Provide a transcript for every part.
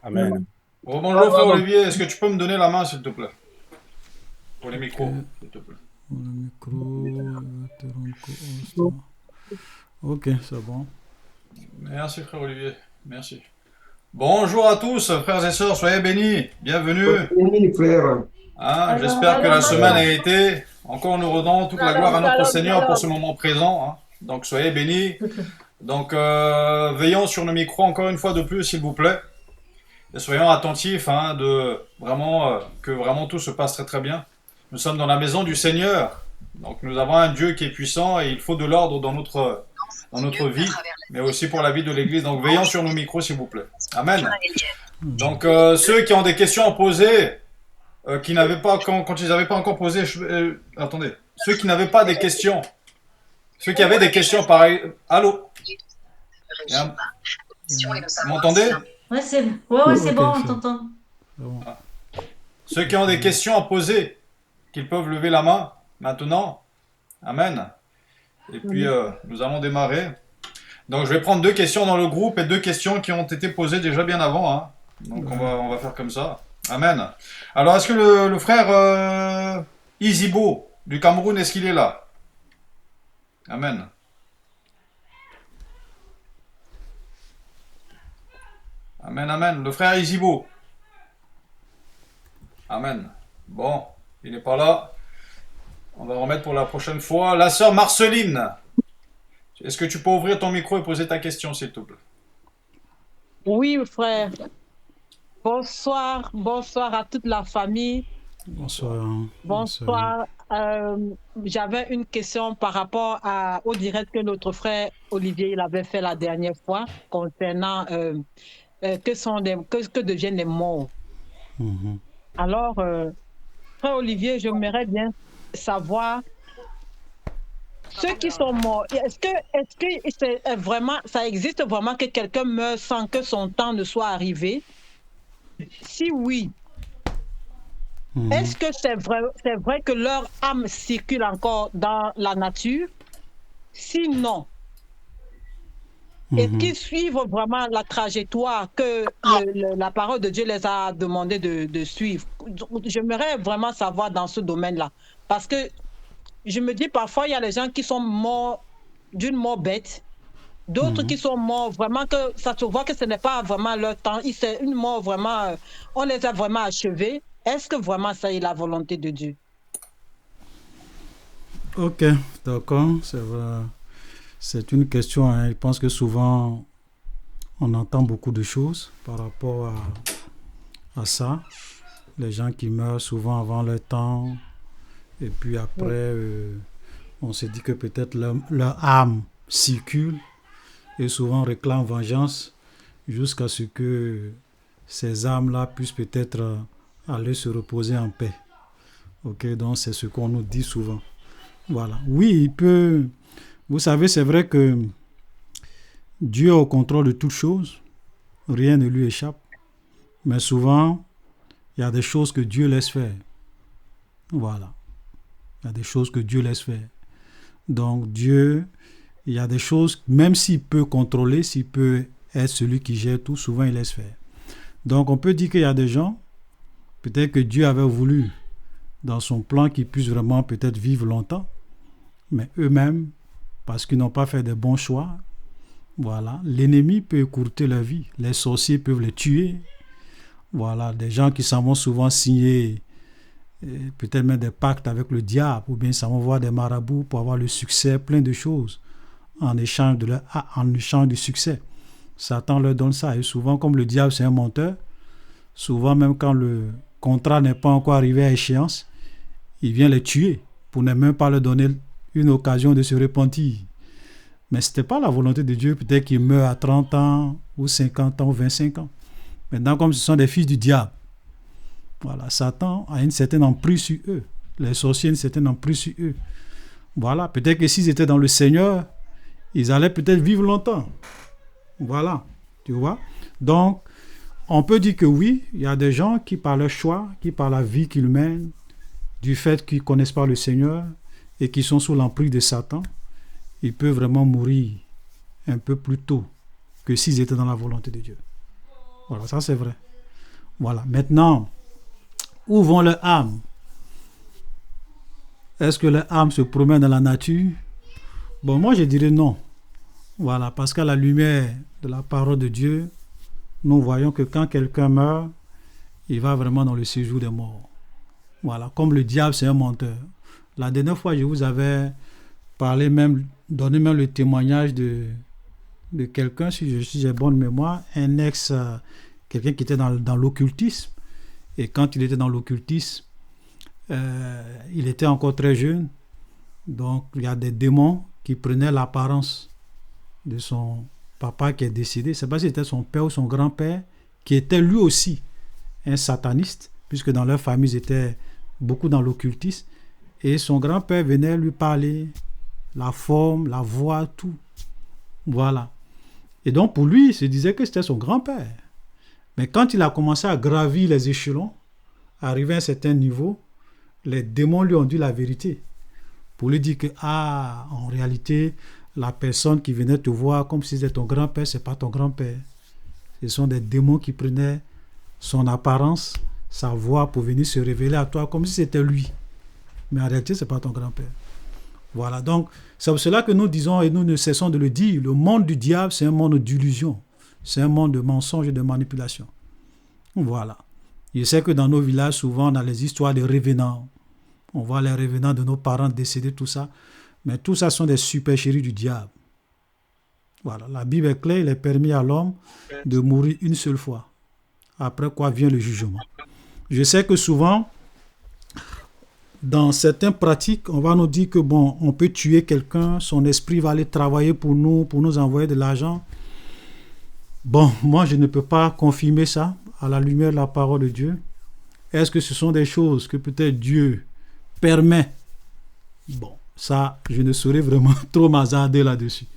Amen. Oh, bonjour frère Olivier, est-ce que tu peux me donner la main s'il te plaît? Pour les Ok, micros, s'il te plaît. le micro, Teronco, Osta. Ok, c'est bon. Merci frère Olivier, merci. Bonjour à tous, frères et sœurs, soyez bénis, bienvenue. Oui, frère. Hein, j'espère que la Shalom, semaine a shalom. été. Encore nous redonnons toute la gloire Shalom, à notre shalom, Seigneur pour ce shalom. moment présent. Hein. Donc soyez bénis. Donc veillons sur nos micros encore une fois de plus, s'il vous plaît. Et soyons attentifs, hein, de vraiment que vraiment tout se passe très très bien. Nous sommes dans la maison du Seigneur. Donc nous avons un Dieu qui est puissant et il faut de l'ordre dans notre vie, mais aussi pour la vie de l'Église. Donc veillons sur nos micros, s'il vous plaît. Amen. Donc ceux qui ont des questions à poser, qui n'avaient pas, quand ils n'avaient pas encore posé, attendez, ceux qui n'avaient pas des questions, ceux qui avaient des questions pareil, allô, vous m'entendez? Ouais, c'est Ok, bon, on c'est t'entend. bon. Ceux qui ont des questions à poser, qu'ils peuvent lever la main maintenant. Amen. Et puis nous allons démarrer. Donc je vais prendre deux questions dans le groupe et deux questions qui ont été posées déjà bien avant. Hein. Donc on va faire comme ça. Amen. Alors est-ce que le frère Izibo du Cameroun, est-ce qu'il est là? Amen. Amen, amen. Le frère Izibo. Amen. Bon, il n'est pas là. On va remettre pour la prochaine fois. La sœur Marceline. Est-ce que tu peux ouvrir ton micro et poser ta question, s'il te plaît? Oui, frère. Bonsoir, bonsoir à toute la famille. Bonsoir. Bonsoir. J'avais une question par rapport au direct que notre frère Olivier il avait fait la dernière fois concernant que deviennent les morts. Mhm. Alors, frère Olivier, j'aimerais bien savoir ceux qui sont morts. Est-ce que c'est vraiment, ça existe vraiment que quelqu'un meurt sans que son temps ne soit arrivé? Si oui, est-ce que c'est vrai que leur âme circule encore dans la nature? Sinon, est-ce qu'ils suivent vraiment la trajectoire que la parole de Dieu les a demandé de suivre? J'aimerais vraiment savoir dans ce domaine-là. Parce que je me dis parfois, il y a des gens qui sont morts d'une mort bête, d'autres qui sont morts vraiment que ça se voit que ce n'est pas vraiment leur temps. C'est une mort vraiment, on les a vraiment achevés. Est-ce que vraiment ça est la volonté de Dieu? Ok, d'accord, c'est vrai. C'est une question, hein. Je pense que souvent, on entend beaucoup de choses par rapport à ça. Les gens qui meurent souvent avant leur temps, et puis après, Oui. on se dit que peut-être leur âme circule et souvent réclame vengeance jusqu'à ce que ces âmes-là puissent peut-être aller se reposer en paix. Ok, donc c'est ce qu'on nous dit souvent. Voilà. Oui, il peut. Vous savez, c'est vrai que Dieu est au contrôle de toutes choses. Rien ne lui échappe. Mais souvent, il y a des choses que Dieu laisse faire. Voilà. Il y a des choses que Dieu laisse faire. Donc Dieu, il y a des choses, même s'il peut contrôler, s'il peut être celui qui gère tout, souvent il laisse faire. Donc on peut dire qu'il y a des gens, peut-être que Dieu avait voulu, dans son plan, qu'ils puissent vraiment peut-être vivre longtemps, mais eux-mêmes, parce qu'ils n'ont pas fait de bons choix, voilà, l'ennemi peut écourter leur vie. Les sorciers peuvent les tuer. Voilà, des gens qui s'en vont souvent signer peut-être même des pactes avec le diable, ou bien s'en vont voir des marabouts pour avoir le succès, plein de choses, en échange, en échange du succès. Satan leur donne ça. Et souvent, comme le diable c'est un menteur, souvent même quand le contrat n'est pas encore arrivé à échéance, il vient les tuer pour ne même pas leur donner une occasion de se repentir. Mais ce n'était pas la volonté de Dieu, peut-être qu'ils meurent à 30 ans, ou 50 ans, ou 25 ans. Maintenant, comme ce sont des fils du diable, voilà, Satan a une certaine emprise sur eux. Les sorciers ont une certaine emprise sur eux. Voilà, peut-être que s'ils étaient dans le Seigneur, ils allaient peut-être vivre longtemps. Voilà, tu vois. Donc, on peut dire que oui, il y a des gens qui, par leur choix, qui par la vie qu'ils mènent, du fait qu'ils ne connaissent pas le Seigneur et qui sont sous l'emprise de Satan, ils peuvent vraiment mourir un peu plus tôt que s'ils étaient dans la volonté de Dieu. Voilà, ça c'est vrai. Voilà. Maintenant, où vont les âmes? Est-ce que les âmes se promènent dans la nature? Bon, moi je dirais non. Voilà, parce qu'à la lumière de la parole de Dieu, nous voyons que quand quelqu'un meurt, il va vraiment dans le séjour des morts. Voilà, comme le diable, c'est un menteur. La dernière fois, je vous avais parlé même, donné même le témoignage de quelqu'un, si j'ai bonne mémoire, un quelqu'un qui était dans l'occultisme. Et quand il était dans l'occultisme, il était encore très jeune. Donc, il y a des démons qui prenaient l'apparence de son papa qui est décédé. C'est pas si c'était son père ou son grand-père, qui était lui aussi un sataniste, puisque dans leur famille, ils étaient beaucoup dans l'occultisme. Et son grand-père venait lui parler, la forme, la voix, tout. Voilà. Et donc, pour lui, il se disait que c'était son grand-père. Mais quand il a commencé à gravir les échelons, arrivé à un certain niveau, les démons lui ont dit la vérité. Pour lui dire que, en réalité, la personne qui venait te voir comme si c'était ton grand-père, ce n'est pas ton grand-père. Ce sont des démons qui prenaient son apparence, sa voix pour venir se révéler à toi comme si c'était lui. Mais en réalité, ce n'est pas ton grand-père. Voilà, donc c'est pour cela que nous disons, et nous ne cessons de le dire, le monde du diable, c'est un monde d'illusion. C'est un monde de mensonges et de manipulation. Voilà. Je sais que dans nos villages, souvent, on a les histoires de revenants. On voit les revenants de nos parents décédés, tout ça. Mais tout ça sont des supercheries du diable. Voilà. La Bible est claire, il est permis à l'homme de mourir une seule fois. Après quoi vient le jugement. Je sais que souvent, dans certaines pratiques, on va nous dire que bon, on peut tuer quelqu'un, son esprit va aller travailler pour nous envoyer de l'argent. Bon, moi je ne peux pas confirmer ça à la lumière de la parole de Dieu. Est-ce que ce sont des choses que peut-être Dieu permet? Bon, ça, je ne saurais vraiment trop m'hasarder là-dessus.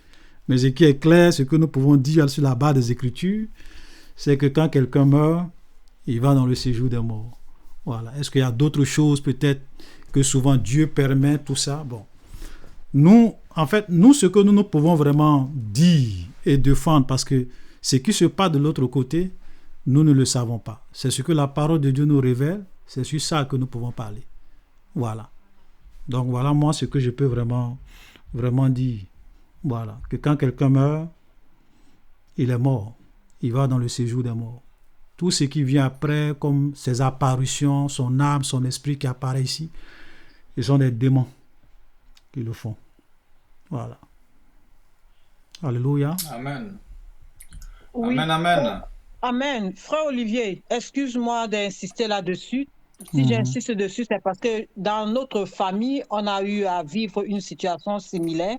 Mais ce qui est clair, ce que nous pouvons dire sur la base des Écritures, c'est que quand quelqu'un meurt, il va dans le séjour des morts. Voilà. Est-ce qu'il y a d'autres choses peut-être que souvent Dieu permet tout ça? Bon. Nous, ce que nous pouvons vraiment dire et défendre, parce que ce qui se passe de l'autre côté, nous ne le savons pas. C'est ce que la parole de Dieu nous révèle, c'est sur ça que nous pouvons parler. Voilà. Donc voilà moi ce que je peux vraiment dire. Voilà. Que quand quelqu'un meurt, il est mort. Il va dans le séjour des morts. Tout ce qui vient après, comme ses apparitions, son âme, son esprit qui apparaît ici, ce sont des démons qui le font. Voilà. Alléluia. Amen. Oui. Amen, amen. Amen. Frère Olivier, excuse-moi d'insister là-dessus. Si j'insiste dessus, c'est parce que dans notre famille, on a eu à vivre une situation similaire.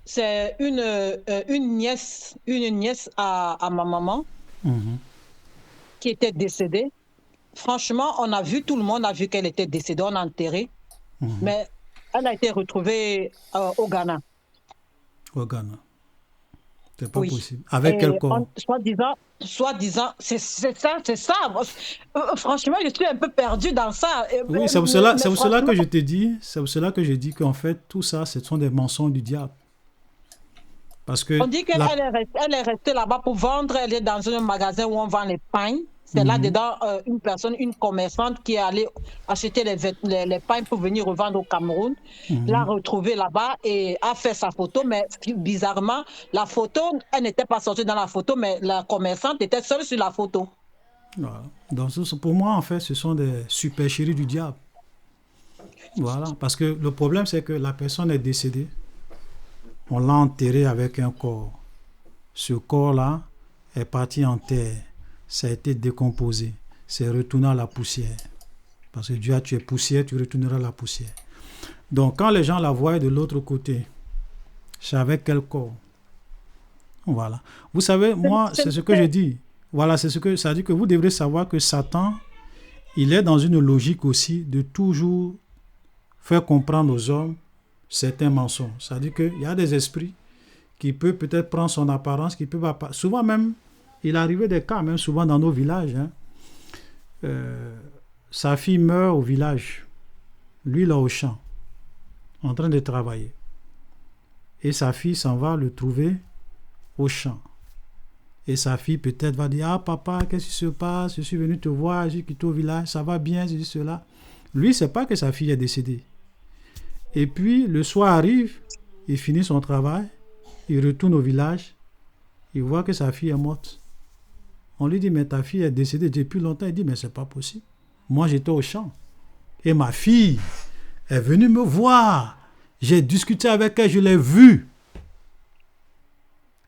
C'est une nièce à ma maman qui était décédée. Franchement, on a vu, tout le monde a vu qu'elle était décédée, on a enterré. Mais elle a été retrouvée au Ghana. Au Ghana. C'est pas possible. Avec quel corps? Soi-disant, c'est ça. Franchement, je suis un peu perdue dans ça. Oui, c'est pour cela que je te dis, c'est pour cela que je dis qu'en fait, tout ça, ce sont des mensonges du diable. Parce que on dit qu'elle est restée là-bas pour vendre, elle est dans un magasin où on vend les pains. C'est là-dedans une commerçante qui est allée acheter les pains pour venir revendre au Cameroun. L'a retrouvée là-bas et a fait sa photo. Mais bizarrement, la photo, elle n'était pas sortie dans la photo, mais la commerçante était seule sur la photo. Voilà. Donc, pour moi, en fait, ce sont des supercheries du diable. Voilà. Parce que le problème, c'est que la personne est décédée. On l'a enterré avec un corps. Ce corps-là est parti en terre. Ça a été décomposé. C'est retourné à la poussière. Parce que Dieu a tué poussière, tu retourneras à la poussière. Donc, quand les gens la voient de l'autre côté, c'est avec quel corps? Voilà. Vous savez, moi, c'est ce que je dis. Voilà, c'est ce que ça dit que vous devrez savoir que Satan, il est dans une logique aussi de toujours faire comprendre aux hommes certains mensonges. C'est-à-dire qu'il y a des esprits qui peuvent peut-être prendre son apparence, qui peuvent apparaître. Souvent même, il arrivait des cas, même souvent dans nos villages. Sa fille meurt au village. Lui, là, au champ, en train de travailler. Et sa fille s'en va le trouver au champ. Et sa fille peut-être va dire, ah papa, qu'est-ce qui se passe? Je suis venu te voir, je suis quitté au village, ça va bien, je dis cela. Lui, il ne sait pas que sa fille est décédée. Et puis, le soir arrive, il finit son travail, il retourne au village, il voit que sa fille est morte. On lui dit, mais ta fille est décédée depuis longtemps. Il dit, mais c'est pas possible. Moi, j'étais au champ. Et ma fille est venue me voir. J'ai discuté avec elle, je l'ai vue.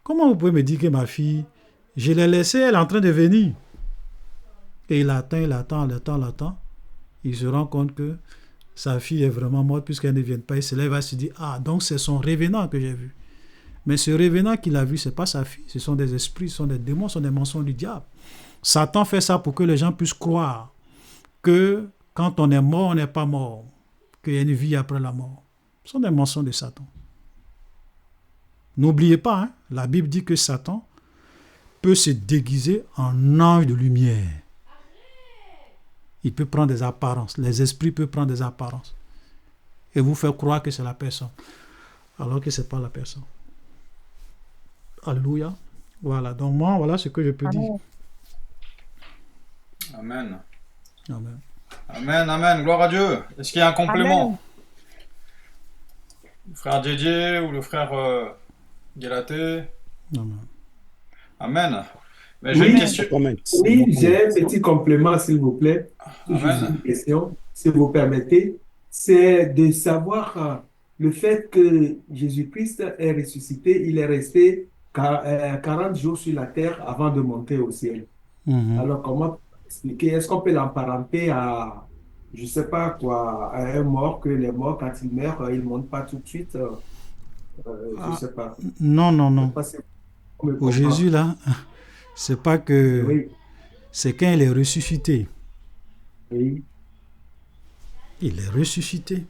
Comment vous pouvez me dire que ma fille, je l'ai laissée, elle est en train de venir? Et il attend. Il se rend compte que sa fille est vraiment morte puisqu'elle ne vient pas. Et cela, il va se dire, ah, donc c'est son revenant que j'ai vu. Mais ce revenant qu'il a vu, ce n'est pas sa fille. Ce sont des esprits, ce sont des démons, ce sont des mensonges du diable. Satan fait ça pour que les gens puissent croire que quand on est mort, on n'est pas mort. Qu'il y a une vie après la mort. Ce sont des mensonges de Satan. N'oubliez pas, hein, la Bible dit que Satan peut se déguiser en ange de lumière. Il peut prendre des apparences. Les esprits peuvent prendre des apparences. Et vous faire croire que c'est la personne. Alors que ce n'est pas la personne. Alléluia. Voilà. Donc moi, voilà ce que je peux dire. Amen. Amen. Amen, amen. Gloire à Dieu. Est-ce qu'il y a un complément? Amen. Le frère Djedje ou le frère Galaté? Amen. Amen. Mais j'ai une question. Oui, j'ai un petit complément, s'il vous plaît. Juste une question, si vous permettez. C'est de savoir le fait que Jésus-Christ est ressuscité, il est resté 40 jours sur la terre avant de monter au ciel. Alors, comment expliquer? Est-ce qu'on peut l'emparenter à, je ne sais pas quoi, à un mort, que les morts, quand ils meurent, ils ne montent pas tout de suite? Je ne sais pas. Non. Au Jésus, là, c'est pas que... Oui. C'est quand il est ressuscité. Oui. Il est ressuscité.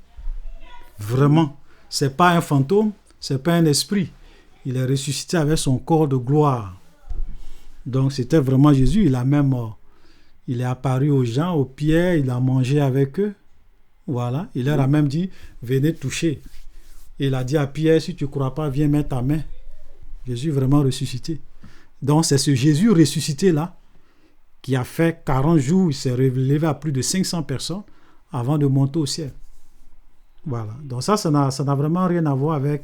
Vraiment. C'est pas un fantôme, c'est pas un esprit. Il est ressuscité avec son corps de gloire. Donc c'était vraiment Jésus. Il a même... il est apparu aux gens, aux Pierre, il a mangé avec eux. Voilà. Il leur a même dit, venez toucher. Il a dit à Pierre, si tu ne crois pas, viens mettre ta main. Jésus est vraiment ressuscité. Donc c'est ce Jésus ressuscité-là qui a fait 40 jours, il s'est relevé à plus de 500 personnes avant de monter au ciel. Voilà. Donc ça n'a vraiment rien à voir avec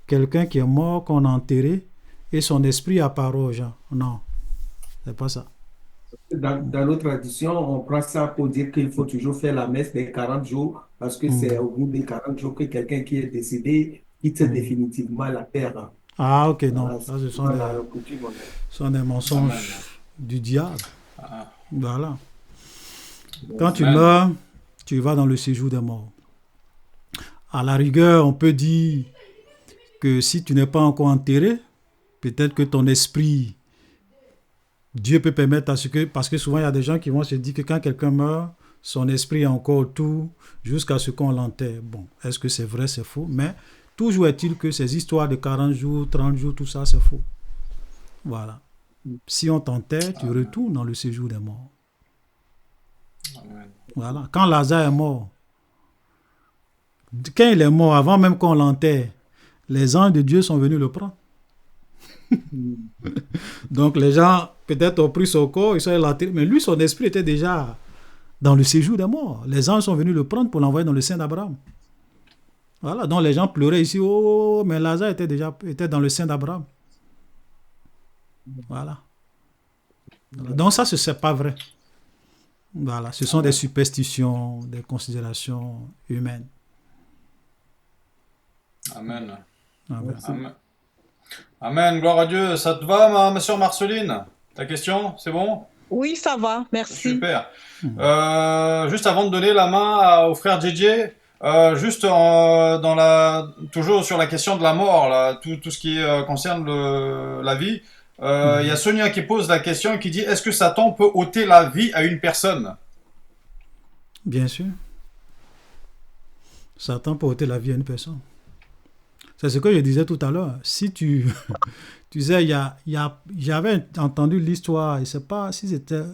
quelqu'un qui est mort, qu'on a enterré, et son esprit apparaît aux gens. Non, c'est pas ça. Dans nos traditions, on prend ça pour dire qu'il faut toujours faire la messe des 40 jours, parce que c'est au bout des 40 jours que quelqu'un qui est décédé quitte définitivement la terre. Ah, ok, non. Voilà, Ça, ce sont des mensonges du diable. Voilà. Quand tu meurs, tu vas dans le séjour des morts. À la rigueur, on peut dire que si tu n'es pas encore enterré, peut-être que ton esprit, Dieu peut permettre à ce que, parce que souvent il y a des gens qui vont se dire que quand quelqu'un meurt, son esprit est encore tout jusqu'à ce qu'on l'enterre. Bon, est-ce que c'est vrai, c'est faux? Mais toujours est-il que ces histoires de 40 jours, 30 jours, tout ça, c'est faux. Voilà. Si on t'enterre, tu retournes dans le séjour des morts. Amen. Voilà. Quand Lazare est mort, quand il est mort, avant même qu'on l'enterre, les anges de Dieu sont venus le prendre. Donc les gens peut-être ont pris son corps, ils sont allés, mais lui, son esprit était déjà dans le séjour des morts. Les anges sont venus le prendre pour l'envoyer dans le sein d'Abraham. Voilà, donc les gens pleuraient ici, oh, mais Lazare était dans le sein d'Abraham. Voilà. Donc ça, c'est pas vrai. Voilà, ce sont des superstitions, des considérations humaines. Amen. Amen. Amen. Amen. Gloire à Dieu. Ça te va, ma soeur Marceline? Ta question, c'est bon? Oui, ça va, merci. Super. Juste avant de donner la main au frère Djedje, juste toujours sur la question de la mort, là, tout ce qui concerne la vie, il y a Sonia qui pose la question et qui dit, est-ce que Satan peut ôter la vie à une personne? Bien sûr. Satan peut ôter la vie à une personne. C'est ce que je disais tout à l'heure. Si tu sais, j'avais entendu l'histoire, je ne sais pas si c'était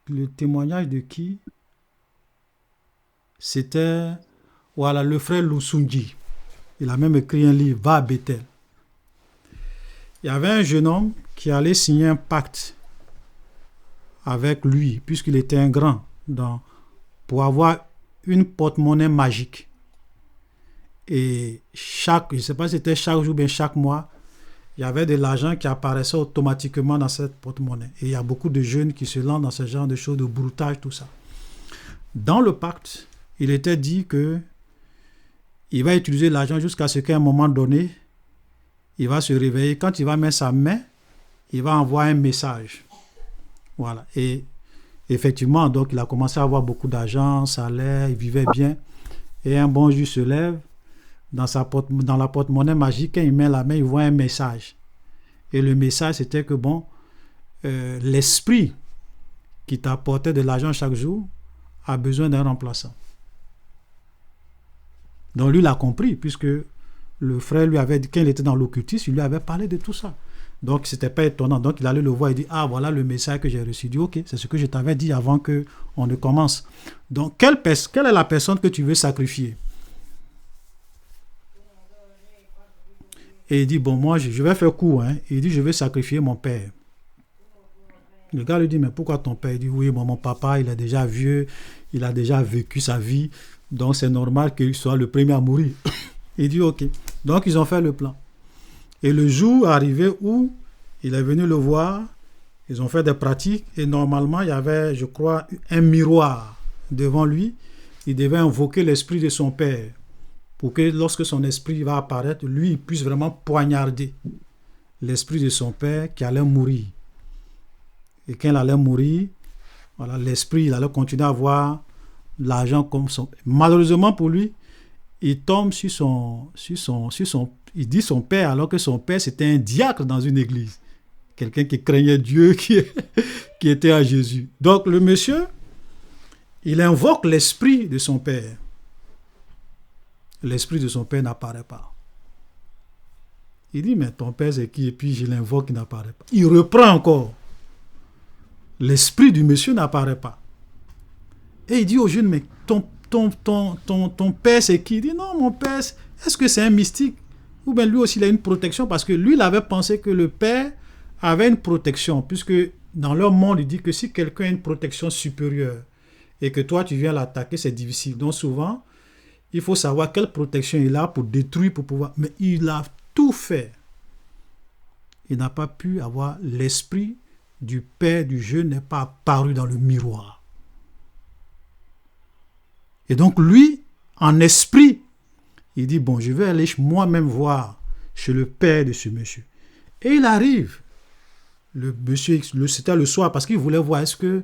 le témoignage de qui. C'était voilà, le frère Lusunji. Il a même écrit un livre, Va à Bethel. Il y avait un jeune homme qui allait signer un pacte avec lui, puisqu'il était un grand, pour avoir une porte-monnaie magique. Et je ne sais pas si c'était chaque jour ou bien chaque mois, il y avait de l'argent qui apparaissait automatiquement dans cette porte-monnaie. Et il y a beaucoup de jeunes qui se lancent dans ce genre de choses, de broutage, tout ça. Dans le pacte, il était dit que il va utiliser l'argent jusqu'à ce qu'à un moment donné, il va se réveiller. Quand il va mettre sa main, il va envoyer un message. Voilà. Et effectivement, donc, il a commencé à avoir beaucoup d'argent, salaire, il vivait bien. Et un bon jour, il se lève dans la porte-monnaie magique. Quand il met la main, il voit un message. Et le message, c'était que l'esprit qui t'apportait de l'argent chaque jour a besoin d'un remplaçant. Donc lui, il a compris, puisque le frère lui avait dit, quand il était dans l'occultisme, il lui avait parlé de tout ça. Donc, ce n'était pas étonnant. Donc, il allait le voir et dit, ah, voilà le message que j'ai reçu. Il dit, ok, c'est ce que je t'avais dit avant qu'on ne commence. Donc, quelle est la personne que tu veux sacrifier? Et il dit, bon, moi, je vais faire court. Il dit, je vais sacrifier mon père. Le gars lui dit, mais pourquoi ton père? Il dit, oui, mon papa, il est déjà vieux, il a déjà vécu sa vie, donc c'est normal qu'il soit le premier à mourir. Il dit, ok. Donc, ils ont fait le plan. Et le jour arrivé où il est venu le voir, ils ont fait des pratiques, et normalement, il y avait, je crois, un miroir devant lui. Il devait invoquer l'esprit de son père, pour que lorsque son esprit va apparaître, lui, il puisse vraiment poignarder l'esprit de son père qui allait mourir. Et quand il allait mourir, voilà, l'esprit, il allait continuer à avoir l'argent comme son... Malheureusement pour lui, il tombe il dit son père, alors que son père, c'était un diacre dans une église. Quelqu'un qui craignait Dieu, qui était à Jésus. Donc, le monsieur, il invoque l'esprit de son père. L'esprit de son père n'apparaît pas. Il dit, mais ton père, c'est qui? Et puis, je l'invoque, il n'apparaît pas. Il reprend encore. L'esprit du monsieur n'apparaît pas. Et il dit au jeune, mais ton père, c'est qui? Il dit, non, mon père, est-ce que c'est un mystique? Ou bien lui aussi, il a une protection, parce que lui, il avait pensé que le père avait une protection, puisque dans leur monde, il dit que si quelqu'un a une protection supérieure et que toi, tu viens l'attaquer, c'est difficile. Donc souvent, il faut savoir quelle protection il a pour détruire, pour pouvoir... Mais il a tout fait. Il n'a pas pu avoir l'esprit du père du jeune n'est pas apparu dans le miroir. Et donc lui, en esprit, il dit, bon, je vais aller moi-même voir chez le père de ce monsieur. Et il arrive. Le monsieur, c'était le soir, parce qu'il voulait voir, est-ce que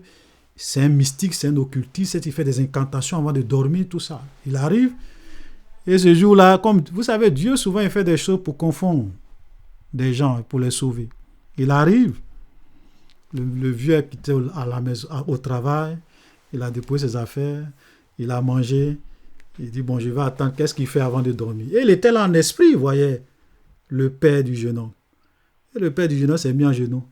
c'est un mystique, c'est un occultiste, il fait des incantations avant de dormir, tout ça. Il arrive, et ce jour-là, comme vous savez, Dieu souvent il fait des choses pour confondre des gens, pour les sauver. Il arrive, le vieux est quitté à la maison, au travail, il a déposé ses affaires, il a mangé, il dit, bon, je vais attendre, qu'est-ce qu'il fait avant de dormir? Et il était là en esprit, il voyait le père du jeune homme. Et le père du jeune homme s'est mis en genoux.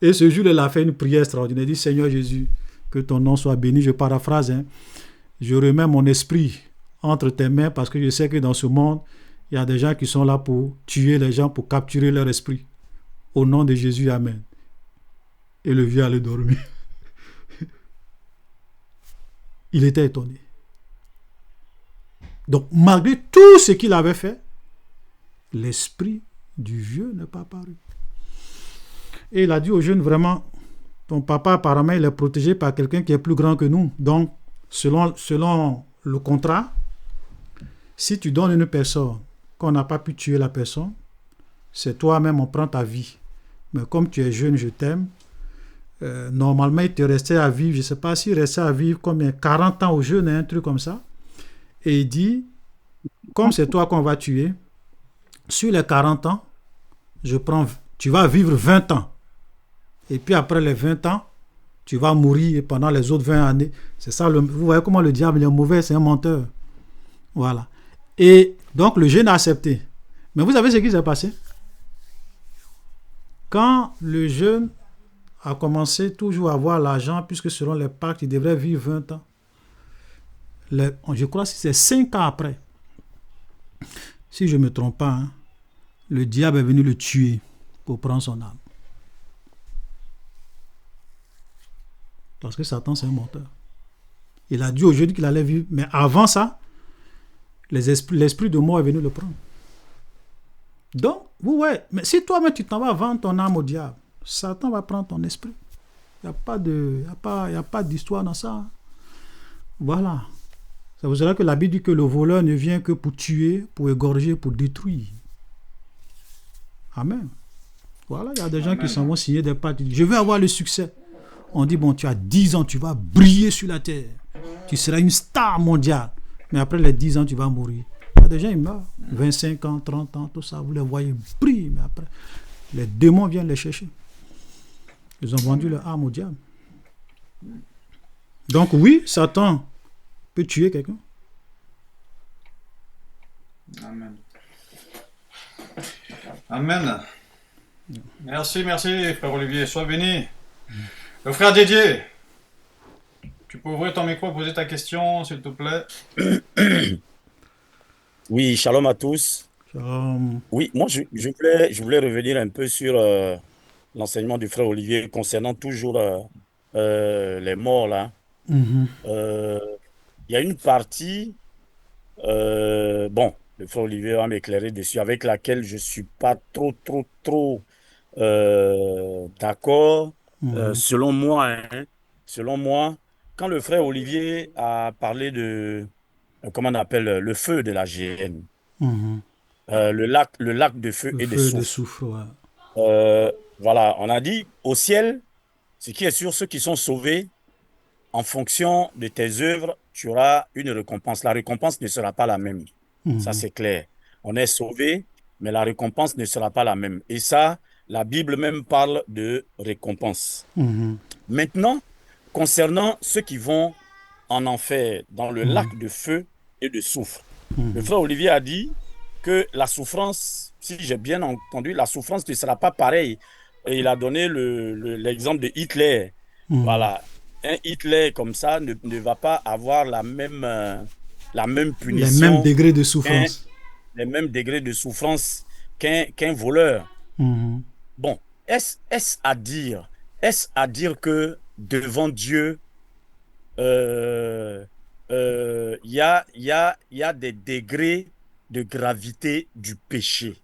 Et ce jour, il a fait une prière extraordinaire. Il dit, Seigneur Jésus, que ton nom soit béni. Je paraphrase, je remets mon esprit entre tes mains parce que je sais que dans ce monde, il y a des gens qui sont là pour tuer les gens, pour capturer leur esprit. Au nom de Jésus, Amen. Et le vieux allait dormir. Il était étonné. Donc, malgré tout ce qu'il avait fait, l'esprit du vieux n'est pas apparu. Et il a dit au jeune, vraiment, ton papa, apparemment, il est protégé par quelqu'un qui est plus grand que nous. Donc, selon le contrat, si tu donnes une personne, qu'on n'a pas pu tuer la personne, c'est toi-même, on prend ta vie. Mais comme tu es jeune, je t'aime. Normalement, il te restait à vivre, je ne sais pas s'il restait à vivre combien, 40 ans au jeune, un truc comme ça. Et il dit, comme c'est toi qu'on va tuer, sur les 40 ans, tu vas vivre 20 ans. Et puis après les 20 ans, tu vas mourir pendant les autres 20 années. C'est ça, vous voyez comment le diable est mauvais, c'est un menteur. Voilà. Et donc le jeune a accepté. Mais vous savez ce qui s'est passé? Quand le jeune a commencé toujours à avoir l'argent, puisque selon les pactes, il devrait vivre 20 ans. Je crois que c'est 5 ans après. Si je ne me trompe pas, le diable est venu le tuer pour prendre son âme. Parce que Satan, c'est un menteur. Il a dit aujourd'hui qu'il allait vivre. Mais avant ça, l'esprit de mort est venu le prendre. Donc, ouais, mais si toi-même tu t'en vas vendre ton âme au diable, Satan va prendre ton esprit. Il n'y a pas d'histoire dans ça. Voilà. C'est pour cela que la Bible dit que le voleur ne vient que pour tuer, pour égorger, pour détruire. Amen. Voilà, il y a des gens qui s'en vont signer des pactes. Je veux avoir le succès. On dit, bon, tu as 10 ans, tu vas briller sur la terre. Tu seras une star mondiale. Mais après les 10 ans, tu vas mourir. Il y a des gens, ils meurent. 25 ans, 30 ans, tout ça, vous les voyez briller. Mais après, les démons viennent les chercher. Ils ont vendu leur âme au diable. Donc oui, Satan peut tuer quelqu'un. Amen. Amen. Merci, frère Olivier. Sois béni. Le frère Didier, tu peux ouvrir ton micro, poser ta question, s'il te plaît. Oui, shalom à tous. Shalom. Oui, moi, je voulais revenir un peu sur l'enseignement du frère Olivier concernant toujours les morts, là. Euh, Il y a une partie, bon, le frère Olivier va m'éclairer dessus, avec laquelle je ne suis pas trop d'accord. Selon moi, selon moi, quand le frère Olivier a parlé de, comment on appelle, le feu de la GN, le lac de feu Le et de feu de soufre. soufre, ouais. Voilà, on a dit au ciel, ce qui est sûr, ceux qui sont sauvés, en fonction de tes œuvres, tu auras une récompense. La récompense ne sera pas la même. Ça, c'est clair. On est sauvé, mais la récompense ne sera pas la même. Et ça, la Bible même parle de récompense. Maintenant, concernant ceux qui vont en enfer, dans le lac de feu et de soufre, le frère Olivier a dit que la souffrance, si j'ai bien entendu, la souffrance ne sera pas pareille. Et il a donné l'exemple de Hitler. Voilà. Un Hitler comme ça ne va pas avoir la même punition. Les mêmes degrés de souffrance. Les mêmes degrés de souffrance qu'un voleur. Bon, est-ce à dire que devant Dieu, il y a des degrés de gravité du péché?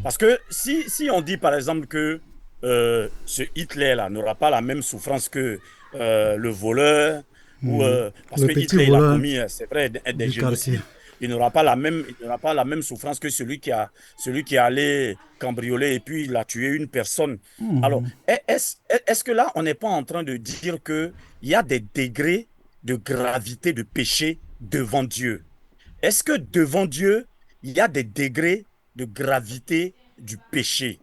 Parce que si on dit par exemple que ce Hitler-là n'aura pas la même souffrance que le voleur, ou parce que Hitler il a commis, c'est vrai, des génocides, il n'aura pas la même souffrance que celui qui est allé cambrioler et puis il a tué une personne. Alors, est-ce que là, on n'est pas en train de dire qu'il y a des degrés de gravité de péché devant Dieu? Est-ce que devant Dieu, il y a des degrés de gravité du péché?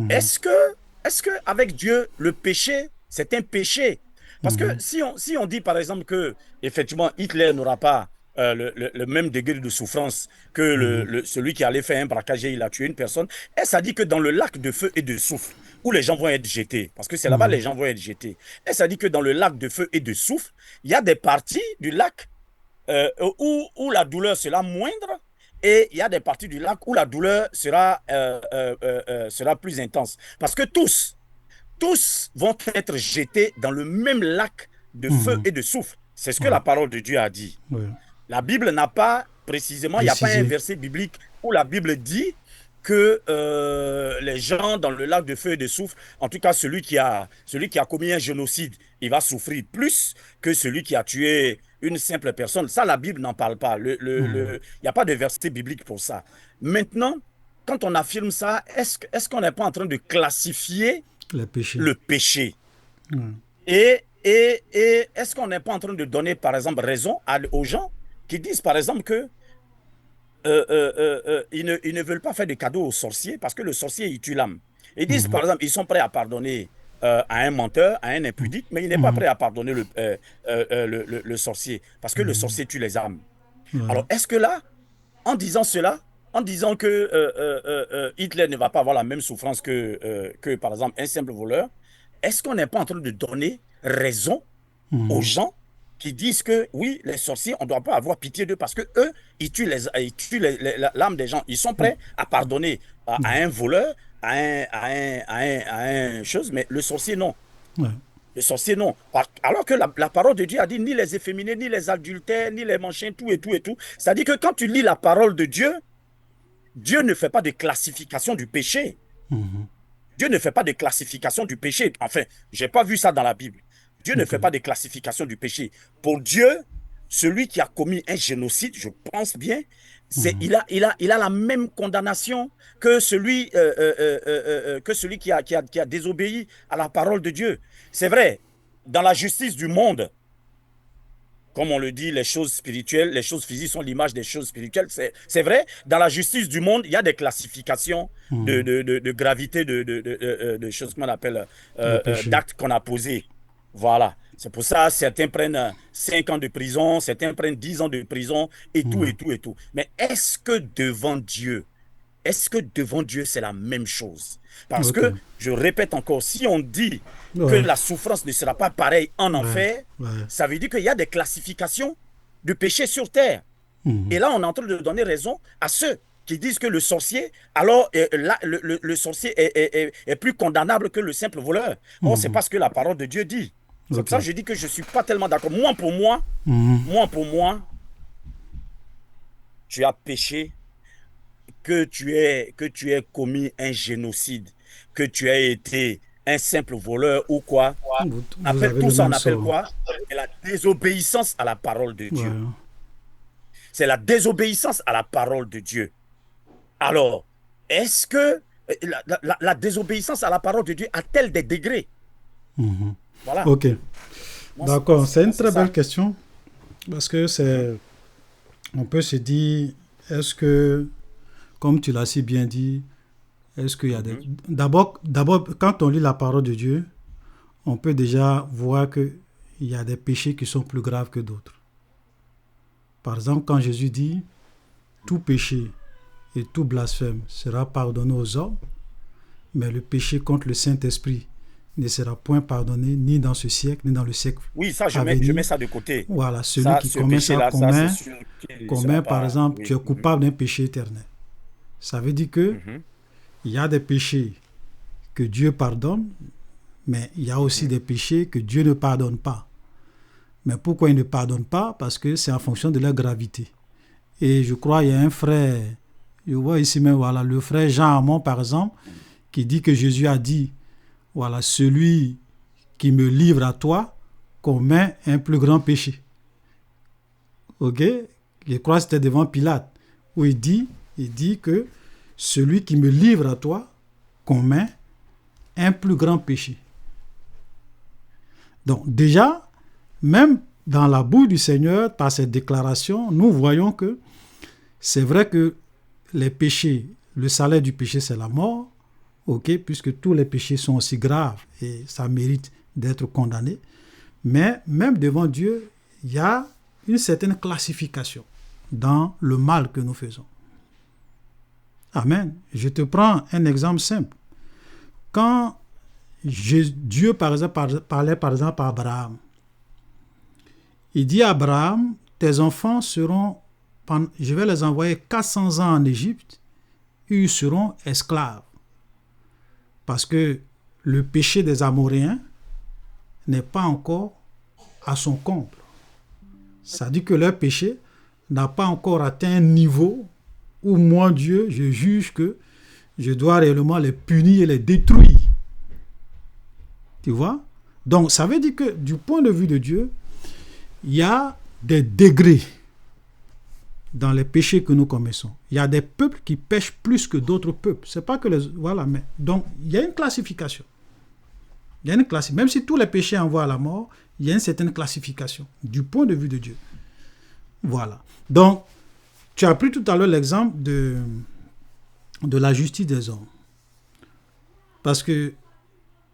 Est-ce que avec Dieu, le péché, c'est un péché? Parce que si on dit par exemple que effectivement Hitler n'aura pas le même degré de souffrance que celui qui allait faire un braquage et il a tué une personne, est-ce à dire que dans le lac de feu et de soufre, où les gens vont être jetés, parce que c'est là-bas les gens vont être jetés, est-ce à dire que dans le lac de feu et de soufre, il y a des parties du lac où la douleur sera moindre, et il y a des parties du lac où la douleur sera plus intense. Parce que tous vont être jetés dans le même lac de feu et de soufre. C'est ce que la parole de Dieu a dit. La Bible n'a pas précisément, il n'y a pas un verset biblique où la Bible dit que les gens dans le lac de feu et de soufre, en tout cas celui qui a commis un génocide, il va souffrir plus que celui qui a tué une simple personne. Ça, la Bible n'en parle pas. Il n'y a pas de verset biblique pour ça. Maintenant, quand on affirme ça, est-ce qu'on n'est pas en train de classifier le péché? Et est-ce qu'on n'est pas en train de donner, par exemple, raison aux gens qui disent, par exemple, que ils ne veulent pas faire de cadeaux aux sorciers parce que le sorcier, il tue l'âme. Ils disent, par exemple, ils sont prêts à pardonner à un menteur, à un impudique, mais il n'est pas prêt à pardonner le sorcier parce que le sorcier tue les âmes. Alors, est-ce que là, en disant cela, en disant que Hitler ne va pas avoir la même souffrance que par exemple, un simple voleur, est-ce qu'on n'est pas en train de donner raison aux gens qui disent que oui, les sorciers, on ne doit pas avoir pitié d'eux parce que eux, ils tuent l'âme des gens. Ils sont prêts à pardonner à un voleur, à un chose, mais le sorcier, non. Le sorcier, non. Alors que la parole de Dieu a dit ni les efféminés, ni les adultères, ni les machins, tout et tout et tout. C'est-à-dire que quand tu lis la parole de Dieu, Dieu ne fait pas de classification du péché. Dieu ne fait pas de classification du péché. Enfin, je n'ai pas vu ça dans la Bible. Dieu ne fait pas de classification du péché. Pour Dieu, celui qui a commis un génocide, je pense bien, il a la même condamnation que celui qui a désobéi à la parole de Dieu. C'est vrai, dans la justice du monde, comme on le dit, les choses spirituelles, les choses physiques sont l'image des choses spirituelles. C'est vrai, dans la justice du monde, il y a des classifications de gravité de choses qu'on appelle d'actes qu'on a posés. Voilà. C'est pour ça que certains prennent 5 ans de prison, certains prennent 10 ans de prison et tout, et tout, et tout. Mais est-ce que devant Dieu, c'est la même chose? Parce que, je répète encore, si on dit que la souffrance ne sera pas pareille en enfer, ça veut dire qu'il y a des classifications de péché sur terre. Et là, on est en train de donner raison à ceux qui disent que le sorcier, alors là, le sorcier est plus condamnable que le simple voleur. Or, c'est pas ce que la parole de Dieu dit. C'est pour ça que je dis que je ne suis pas tellement d'accord. Moi, pour moi, tu as péché, que tu aies commis un génocide, que tu aies été un simple voleur ou quoi. Tout ça, on appelle quoi? C'est la désobéissance à la parole de Dieu. C'est la désobéissance à la parole de Dieu. Alors, est-ce que la désobéissance à la parole de Dieu a-t-elle des degrés? Voilà. Ok. D'accord, c'est une très belle question. Parce que on peut se dire, est-ce que, comme tu l'as si bien dit, est-ce qu'il y a des... D'abord, quand on lit la parole de Dieu, on peut déjà voir qu'il y a des péchés qui sont plus graves que d'autres. Par exemple, quand Jésus dit « Tout péché et tout blasphème sera pardonné aux hommes, mais le péché contre le Saint-Esprit ne sera point pardonné ni dans ce siècle, ni dans le siècle. » Oui, ça, je mets ça de côté. Voilà, celui qui commet ça commet, par exemple, tu es coupable d'un péché éternel. Ça veut dire que il y a des péchés que Dieu pardonne, mais il y a aussi des péchés que Dieu ne pardonne pas. Mais pourquoi il ne pardonne pas? Parce que c'est en fonction de leur gravité. Et je crois qu'il y a un frère, je vois ici même, voilà, le frère Jean Hamon, par exemple, qui dit que Jésus a dit, voilà, celui qui me livre à toi commet un plus grand péché. Ok? Je crois que c'était devant Pilate, où il dit que celui qui me livre à toi commet un plus grand péché. Donc déjà, même dans la bouche du Seigneur, par cette déclaration, nous voyons que c'est vrai que les péchés, le salaire du péché, c'est la mort, ok, puisque tous les péchés sont aussi graves et ça mérite d'être condamné. Mais même devant Dieu, il y a une certaine classification dans le mal que nous faisons. Amen. Je te prends un exemple simple. Quand Dieu, par exemple, parlait par exemple à Abraham, il dit à Abraham, tes enfants seront, je vais les envoyer 400 ans en Égypte, et ils seront esclaves. Parce que le péché des Amoréens n'est pas encore à son comble. Ça dit que leur péché n'a pas encore atteint un niveau où moi, Dieu, je juge que je dois réellement les punir et les détruire. Tu vois? Donc, ça veut dire que du point de vue de Dieu, il y a des degrés dans les péchés que nous commettons. Il y a des peuples qui pêchent plus que d'autres peuples. C'est pas que les... Voilà, mais... Donc, il y a une classification. Il y a une classification. Même si tous les péchés envoient à la mort, il y a une certaine classification du point de vue de Dieu. Voilà. Donc, tu as pris tout à l'heure l'exemple de la justice des hommes. Parce que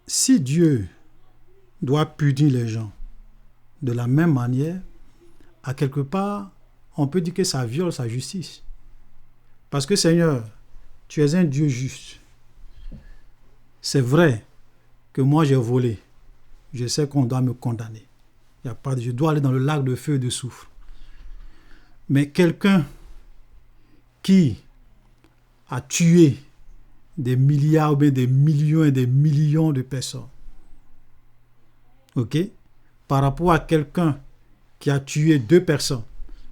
si Dieu doit punir les gens de la même manière, à quelque part, on peut dire que ça viole sa justice. Parce que Seigneur, tu es un Dieu juste. C'est vrai que moi j'ai volé. Je sais qu'on doit me condamner. Il y a pas de... Je dois aller dans le lac de feu et de soufre. Mais quelqu'un qui a tué des milliards ou bien des millions et des millions de personnes, ok, par rapport à quelqu'un qui a tué 2 personnes,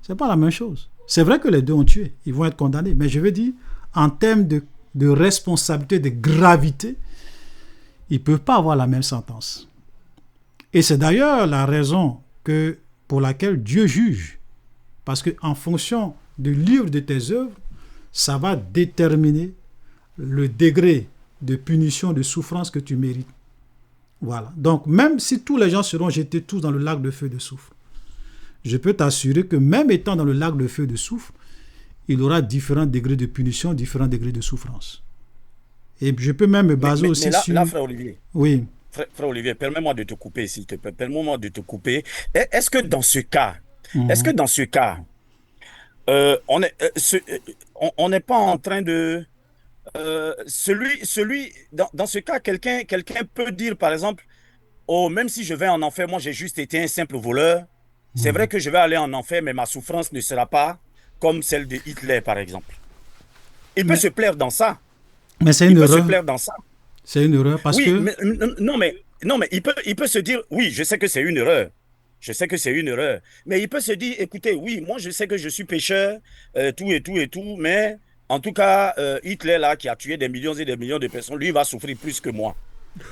c'est pas la même chose. C'est vrai que les 2 ont tué, ils vont être condamnés, mais je veux dire, en termes de responsabilité, de gravité, ils ne peuvent pas avoir la même sentence. Et c'est d'ailleurs la raison pour laquelle Dieu juge. Parce qu'en fonction du livre de tes œuvres, ça va déterminer le degré de punition, de souffrance que tu mérites. Voilà. Donc, même si tous les gens seront jetés tous dans le lac de feu et de soufre, je peux t'assurer que même étant dans le lac de feu et de soufre, il y aura différents degrés de punition, différents degrés de souffrance. Et je peux même me baser aussi là, sur... Là, frère Olivier. Oui. Frère Olivier, permets-moi de te couper, s'il te plaît. Permets-moi de te couper. Est-ce que dans ce cas, on n'est pas en train de... dans ce cas, quelqu'un peut dire, par exemple, oh, même si je vais en enfer, moi j'ai juste été un simple voleur. C'est vrai que je vais aller en enfer, mais ma souffrance ne sera pas comme celle de Hitler, par exemple. Il peut se plaire dans ça. Mais c'est une erreur. Il peut se plaire dans ça. C'est une erreur parce que... Non, mais il peut se dire, oui, je sais que c'est une erreur. Je sais que c'est une erreur. Mais il peut se dire, écoutez, oui, moi je sais que je suis pécheur, tout et tout et tout, mais en tout cas, Hitler, là, qui a tué des millions et des millions de personnes, lui, va souffrir plus que moi.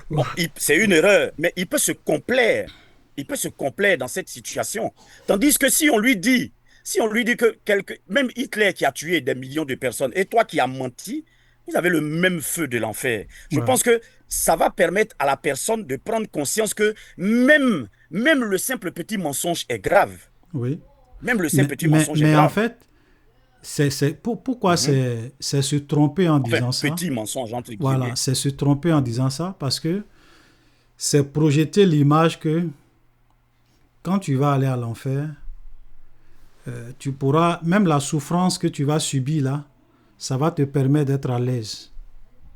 Bon, c'est une erreur, mais il peut se complaire. Il peut se complaire dans cette situation. Tandis que si on lui dit que même Hitler qui a tué des millions de personnes et toi qui as menti, vous avez le même feu de l'enfer. Je pense que ça va permettre à la personne de prendre conscience que même le simple petit mensonge est grave. Oui. Même le simple petit mensonge est grave. Mais en fait, pourquoi c'est se tromper en disant ça? Petit mensonge, entre guillemets. Voilà, c'est se tromper en disant ça parce que c'est projeter l'image que quand tu vas aller à l'enfer, tu pourras, même la souffrance que tu vas subir là, ça va te permettre d'être à l'aise.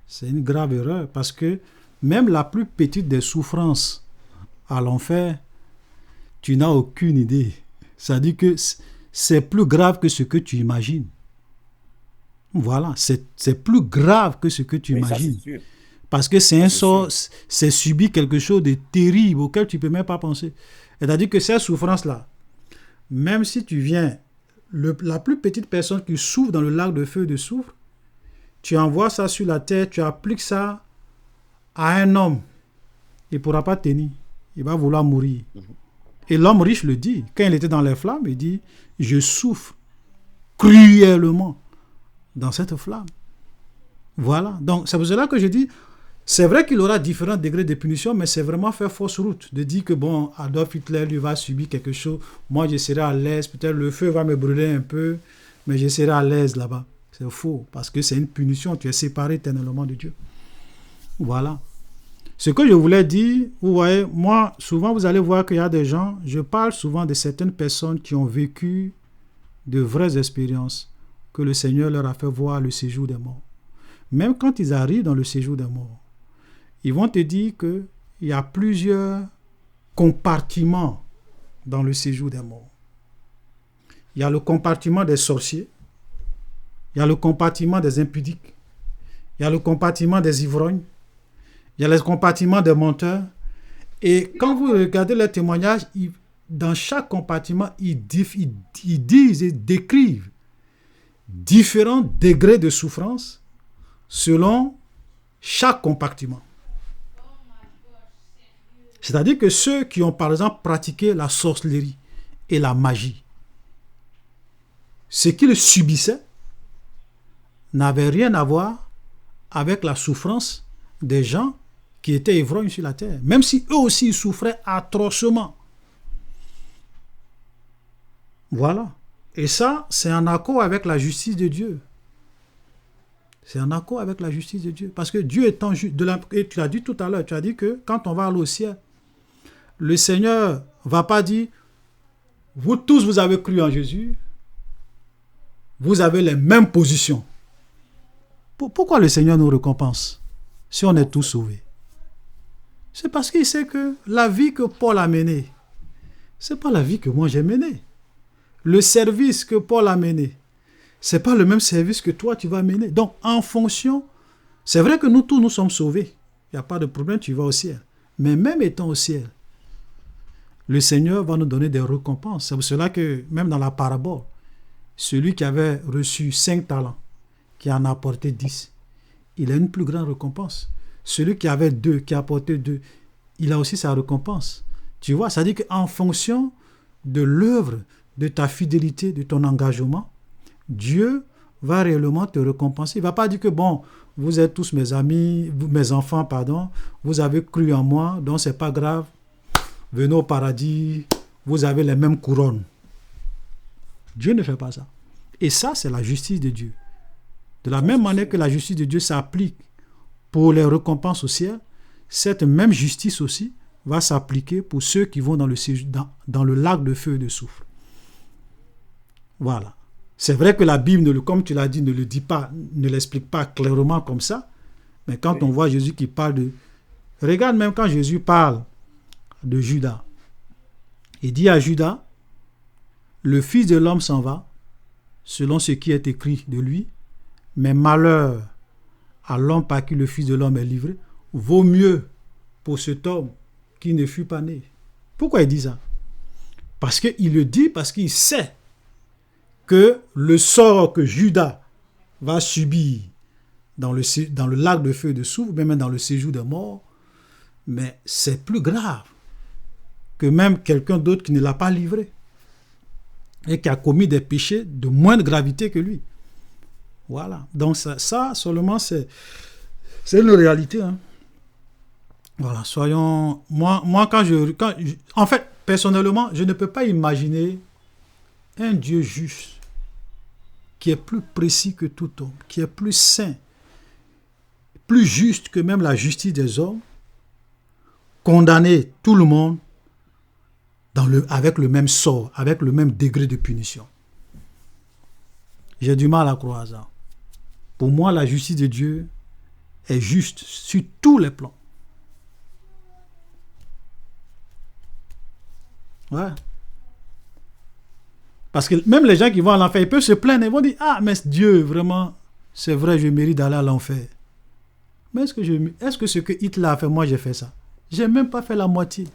C'est une grave erreur parce que même la plus petite des souffrances à l'enfer, tu n'as aucune idée. Ça dit que c'est plus grave que ce que tu imagines. Voilà, c'est plus grave que ce que tu imagines. Ça, parce que c'est un sort, c'est subir quelque chose de terrible auquel tu ne peux même pas penser. C'est-à-dire que ces souffrances-là, même si tu viens, la plus petite personne qui souffre dans le lac de feu et de soufre, tu envoies ça sur la terre, tu appliques ça à un homme, il ne pourra pas tenir. Il va vouloir mourir. Et l'homme riche le dit. Quand il était dans les flammes, il dit, je souffre cruellement dans cette flamme. Voilà. Donc, c'est pour cela que je dis, c'est vrai qu'il aura différents degrés de punition, mais c'est vraiment faire fausse route de dire que, bon, Adolf Hitler, lui, va subir quelque chose. Moi, je serai à l'aise. Peut-être le feu va me brûler un peu, mais je serai à l'aise là-bas. C'est faux, parce que c'est une punition. Tu es séparé éternellement de Dieu. Voilà. Ce que je voulais dire, vous voyez, moi, souvent, vous allez voir qu'il y a des gens, je parle souvent de certaines personnes qui ont vécu de vraies expériences que le Seigneur leur a fait voir le séjour des morts. Même quand ils arrivent dans le séjour des morts, ils vont te dire qu'il y a plusieurs compartiments dans le séjour des morts. Il y a le compartiment des sorciers, il y a le compartiment des impudiques, il y a le compartiment des ivrognes, il y a le compartiment des menteurs. Et quand vous regardez les témoignages, dans chaque compartiment, ils disent et décrivent différents degrés de souffrance selon chaque compartiment. C'est-à-dire que ceux qui ont, par exemple, pratiqué la sorcellerie et la magie, ce qu'ils subissaient n'avait rien à voir avec la souffrance des gens qui étaient ivrognes sur la terre, même si eux aussi souffraient atrocement. Voilà. Et ça, c'est en accord avec la justice de Dieu. C'est en accord avec la justice de Dieu. Parce que Dieu étant juste, et tu l'as dit tout à l'heure, tu as dit que quand on va aller au ciel, le Seigneur ne va pas dire, vous tous, vous avez cru en Jésus, vous avez les mêmes positions. Pourquoi le Seigneur nous récompense si on est tous sauvés? C'est parce qu'il sait que la vie que Paul a menée, ce n'est pas la vie que moi j'ai menée. Le service que Paul a mené, ce n'est pas le même service que toi tu vas mener. Donc, en fonction, c'est vrai que nous tous, nous sommes sauvés. Il n'y a pas de problème, tu vas au ciel. Mais même étant au ciel, le Seigneur va nous donner des récompenses. C'est pour cela que même dans la parabole, celui qui avait reçu 5 talents, qui en a apporté 10, il a une plus grande récompense. Celui qui avait 2, qui a apporté 2, il a aussi sa récompense. Tu vois, ça dit qu'en fonction de l'œuvre, de ta fidélité, de ton engagement, Dieu va réellement te récompenser. Il ne va pas dire que, bon, vous êtes tous mes amis, mes enfants, pardon, vous avez cru en moi, donc ce n'est pas grave, venez au paradis, vous avez les mêmes couronnes. Dieu ne fait pas ça. Et ça, c'est la justice de Dieu. De la même manière que la justice de Dieu s'applique pour les récompenses au ciel, cette même justice aussi va s'appliquer pour ceux qui vont dans le lac de feu et de soufre. Voilà. C'est vrai que la Bible, comme tu l'as dit, ne le dit pas, ne l'explique pas clairement comme ça, mais quand on voit Jésus qui parle de... Regarde même quand Jésus parle de Judas. Il dit à Judas, le Fils de l'homme s'en va, selon ce qui est écrit de lui, mais malheur à l'homme par qui le Fils de l'homme est livré, vaut mieux pour cet homme qui ne fut pas né. Pourquoi il dit ça? Parce qu'il le dit, parce qu'il sait que le sort que Judas va subir dans le lac de feu et de soufre, même dans le séjour des morts, mais c'est plus grave que même quelqu'un d'autre qui ne l'a pas livré et qui a commis des péchés de moindre gravité que lui. Voilà. Donc ça seulement, c'est une réalité. Hein. Voilà. Soyons... Moi en fait, personnellement, je ne peux pas imaginer un Dieu juste qui est plus précis que tout homme, qui est plus saint, plus juste que même la justice des hommes, condamner tout le monde avec le même sort, avec le même degré de punition. J'ai du mal à croire ça. Pour moi, la justice de Dieu est juste sur tous les plans. Ouais. Parce que même les gens qui vont à l'enfer, ils peuvent se plaindre, ils vont dire, ah, mais Dieu, vraiment, c'est vrai, je mérite d'aller à l'enfer. Mais est-ce que ce que Hitler a fait, moi j'ai fait ça? J'ai même pas fait la moitié.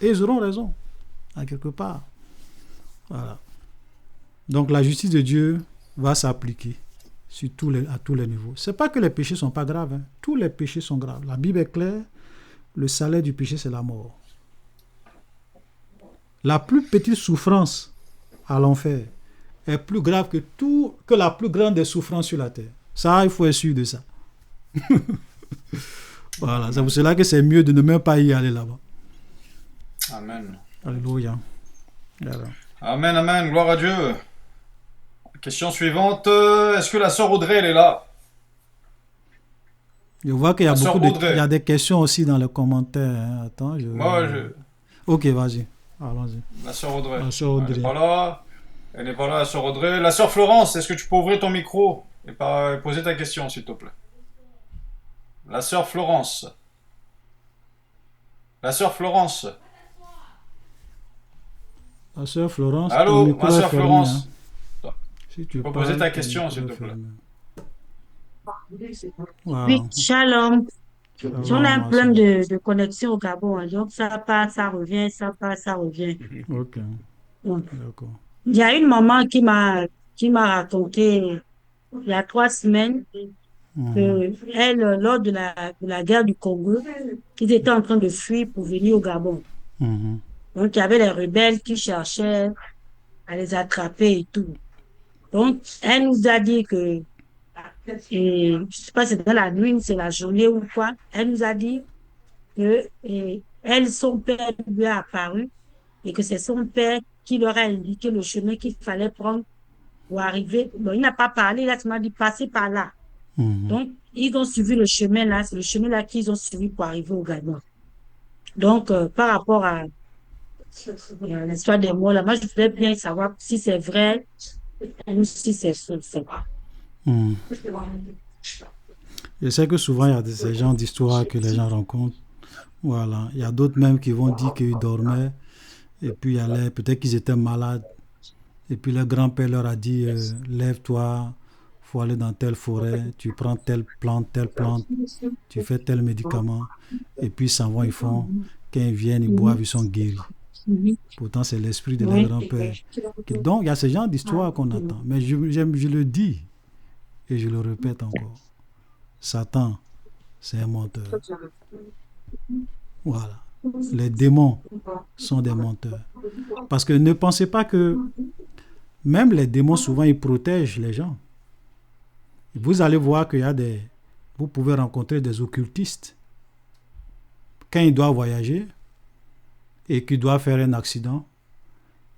Et ils auront raison, à quelque part. Voilà. Donc la justice de Dieu va s'appliquer à tous les niveaux. C'est pas que les péchés sont pas graves, hein. Tous les péchés sont graves. La Bible est claire, le salaire du péché c'est la mort. La plus petite souffrance à l'enfer est plus grave que la plus grande des souffrances sur la terre. Ça, il faut être sûr de ça. Voilà, c'est pour cela que c'est mieux de ne même pas y aller là-bas. Amen. Alléluia. Voilà. Amen, amen, gloire à Dieu. Question suivante, est-ce que la sœur Audrey, elle est là? Je vois qu'il y a il y a des questions aussi dans les commentaires. Hein. Attends, Ok, vas-y. Allons-y. La sœur Audrey. La sœur Audrey. Elle n'est pas là. Elle n'est pas là, la sœur Audrey. La sœur Florence, est-ce que tu peux ouvrir ton micro et poser ta question, s'il te plaît? La sœur Florence. La sœur Florence. La sœur Florence. Allô, ma sœur Florence. Hein. Si tu peux poser ta question, s'il te plaît. Wow. Oui, shalom. On a un problème de connexion au Gabon, hein. Donc ça part, ça revient, ça part, ça revient. Ok. Donc, d'accord. Il y a une maman qui m'a raconté il y a 3 semaines que elle, lors de la guerre du Congo, qu'ils étaient en train de fuir pour venir au Gabon. Donc il y avait les rebelles qui cherchaient à les attraper et tout. Donc elle nous a dit que et je ne sais pas si c'est dans la nuit, c'est la journée ou quoi. Elle nous a dit que son père lui a apparu et que c'est son père qui leur a indiqué le chemin qu'il fallait prendre pour arriver. Bon, il n'a pas parlé, il a seulement dit passer par là. Donc, ils ont suivi le chemin là, c'est le chemin là qu'ils ont suivi pour arriver au Gabon. Donc, par rapport à l'histoire des morts là, moi je voudrais bien savoir si c'est vrai ou si c'est faux. Je sais que souvent il y a ces genres d'histoires que les gens rencontrent. Voilà. Il y a d'autres même qui vont dire qu'ils dormaient et puis peut-être qu'ils étaient malades. Et puis leur grand-père leur a dit lève-toi, il faut aller dans telle forêt, tu prends telle plante, tu fais tel médicament. et puis ils s'en vont, ils font, quand ils viennent, ils boivent, ils sont guéris. Pourtant, c'est l'esprit de leur grand-père. Donc, il y a ce genre d'histoire qu'on attend. Mais je le dis, et je le répète encore. Satan, c'est un menteur. Voilà. Les démons sont des menteurs. Parce que ne pensez pas que même les démons, souvent, ils protègent les gens. Vous allez voir qu'il y a vous pouvez rencontrer des occultistes. Quand ils doivent voyager et qu'ils doivent faire un accident,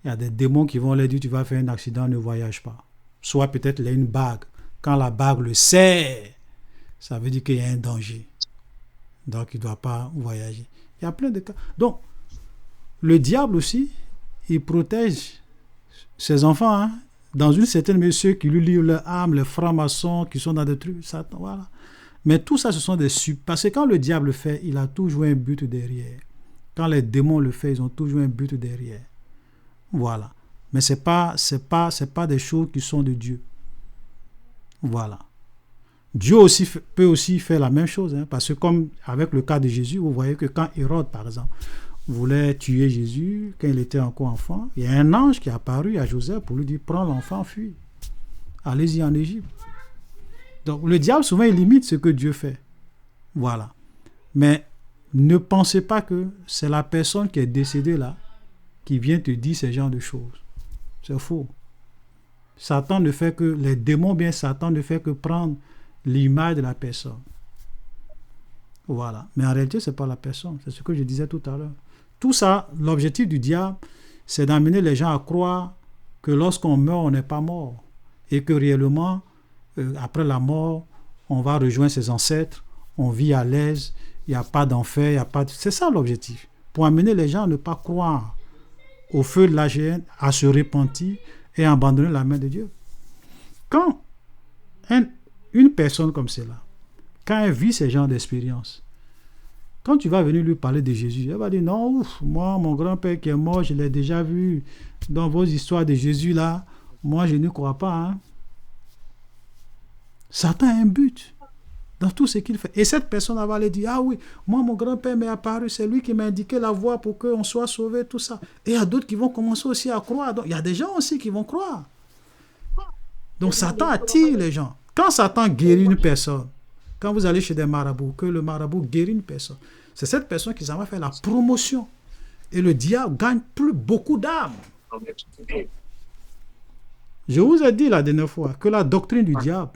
il y a des démons qui vont leur dire, tu vas faire un accident, ne voyage pas. Soit peut-être il y a une bague. Quand la bague le serre, ça veut dire qu'il y a un danger. Donc, il ne doit pas voyager. Il y a plein de cas. Donc, le diable aussi, il protège ses enfants, hein, dans une certaine mesure, qui lui livrent leur âme, les francs-maçons qui sont dans des trucs, Satan, voilà. Mais tout ça, ce sont des parce que quand le diable le fait, il a toujours un but derrière. Quand les démons le font, ils ont toujours un but derrière. Voilà. Mais c'est pas des choses qui sont de Dieu. Voilà. Dieu aussi peut aussi faire la même chose, hein, parce que comme avec le cas de Jésus, vous voyez que quand Hérode, par exemple, voulait tuer Jésus, quand il était encore enfant, il y a un ange qui est apparu à Joseph pour lui dire, prends l'enfant, fuis. Allez-y en Égypte. Donc le diable, souvent, il limite ce que Dieu fait. Voilà. Mais ne pensez pas que c'est la personne qui est décédée là qui vient te dire ce genre de choses. C'est faux. Satan ne fait que, les démons, bien Satan ne fait que prendre l'image de la personne. Voilà. Mais en réalité, ce n'est pas la personne. C'est ce que je disais tout à l'heure. Tout ça, l'objectif du diable, c'est d'amener les gens à croire que lorsqu'on meurt, on n'est pas mort. Et que réellement, après la mort, on va rejoindre ses ancêtres, on vit à l'aise, il n'y a pas d'enfer, il n'y a pas de... C'est ça l'objectif. Pour amener les gens à ne pas croire au feu de la géhenne, à se repentir et à abandonner la main de Dieu. Quand une personne comme celle-là, quand elle vit ce genre d'expérience, quand tu vas venir lui parler de Jésus, elle va dire, non, ouf, moi, mon grand-père qui est mort, je l'ai déjà vu dans vos histoires de Jésus là, moi, je ne crois pas. Hein. Satan a un but dans tout ce qu'il fait. Et cette personne va aller dire, ah oui, moi, mon grand-père m'est apparu, c'est lui qui m'a indiqué la voie pour qu'on soit sauvé, tout ça. Et il y a d'autres qui vont commencer aussi à croire. Donc, il y a des gens aussi qui vont croire. Donc, Satan attire les gens. Quand Satan guérit une personne, quand vous allez chez des marabouts, que le marabout guérit une personne, c'est cette personne qui s'en va faire la promotion. Et le diable gagne beaucoup d'âmes. Je vous ai dit la dernière fois que la doctrine du diable,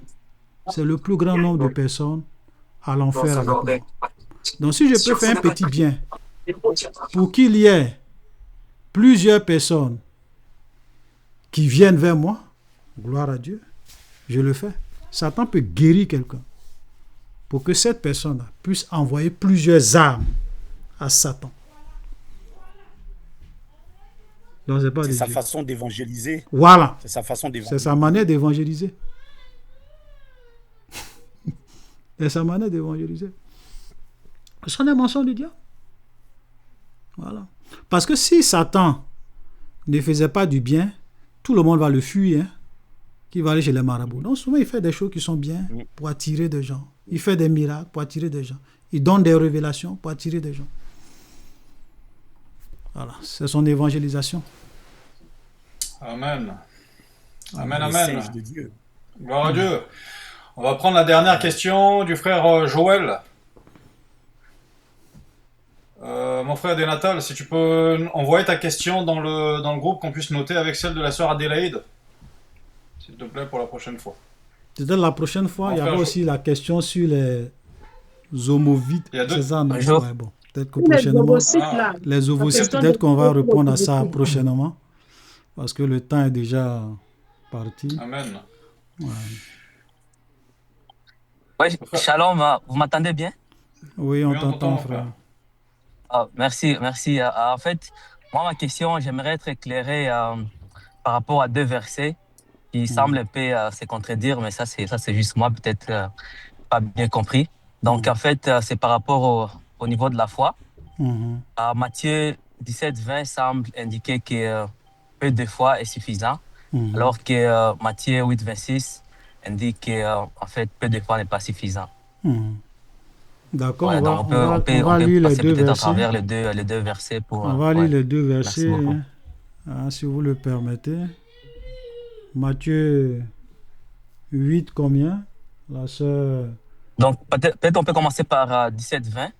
c'est le plus grand nombre de personnes à l'enfer avec moi. Donc si je peux faire un petit bien pour qu'il y ait plusieurs personnes qui viennent vers moi, gloire à Dieu, je le fais. Satan peut guérir quelqu'un pour que cette personne puisse envoyer plusieurs âmes à Satan. C'est sa façon d'évangéliser. Voilà. C'est sa façon d'évangéliser. C'est sa manière d'évangéliser. C'est sa manière d'évangéliser. Ce sont des mensonges du diable. Voilà. Parce que si Satan ne faisait pas du bien, tout le monde va le fuir, hein, qui va aller chez les marabouts. Donc souvent, il fait des choses qui sont bien pour attirer des gens. Il fait des miracles pour attirer des gens. Il donne des révélations pour attirer des gens. Voilà, c'est son évangélisation. Amen. Amen, amen. De Dieu. Gloire à Dieu. On va prendre la dernière question du frère Joël. Mon frère Dénatal, si tu peux envoyer ta question dans le groupe, qu'on puisse noter avec celle de la sœur Adélaïde. S'il te plaît, pour la prochaine fois. Peut-être la prochaine fois, il y aura aussi la question sur les ovocytes. C'est ça, non? Ouais, bon. Peut-être que prochainement, les ovocytes, peut-être qu'on va répondre à ça prochainement. Parce que le temps est déjà parti. Amen. Ouais. Oui, shalom, vous m'entendez bien? Oui, on t'entend, frère. Merci. En fait, moi, ma question, j'aimerais être éclairé par rapport à deux versets qui semblent un peu se contredire, mais ça, c'est juste moi, peut-être pas bien compris. Donc, en fait, c'est par rapport au niveau de la foi. Matthieu 17-20 semble indiquer que peu de foi est suffisant, alors que Matthieu 8-26 indique que en fait, peu de foi n'est pas suffisant. D'accord, Ouais, donc on va on peut lire les passer deux peut-être à versets. travers les deux versets pour. On va lire Ouais, les deux merci versets, beaucoup. si vous le permettez. Matthieu 8, combien? La sœur, Donc, peut-être on peut commencer par 17-20.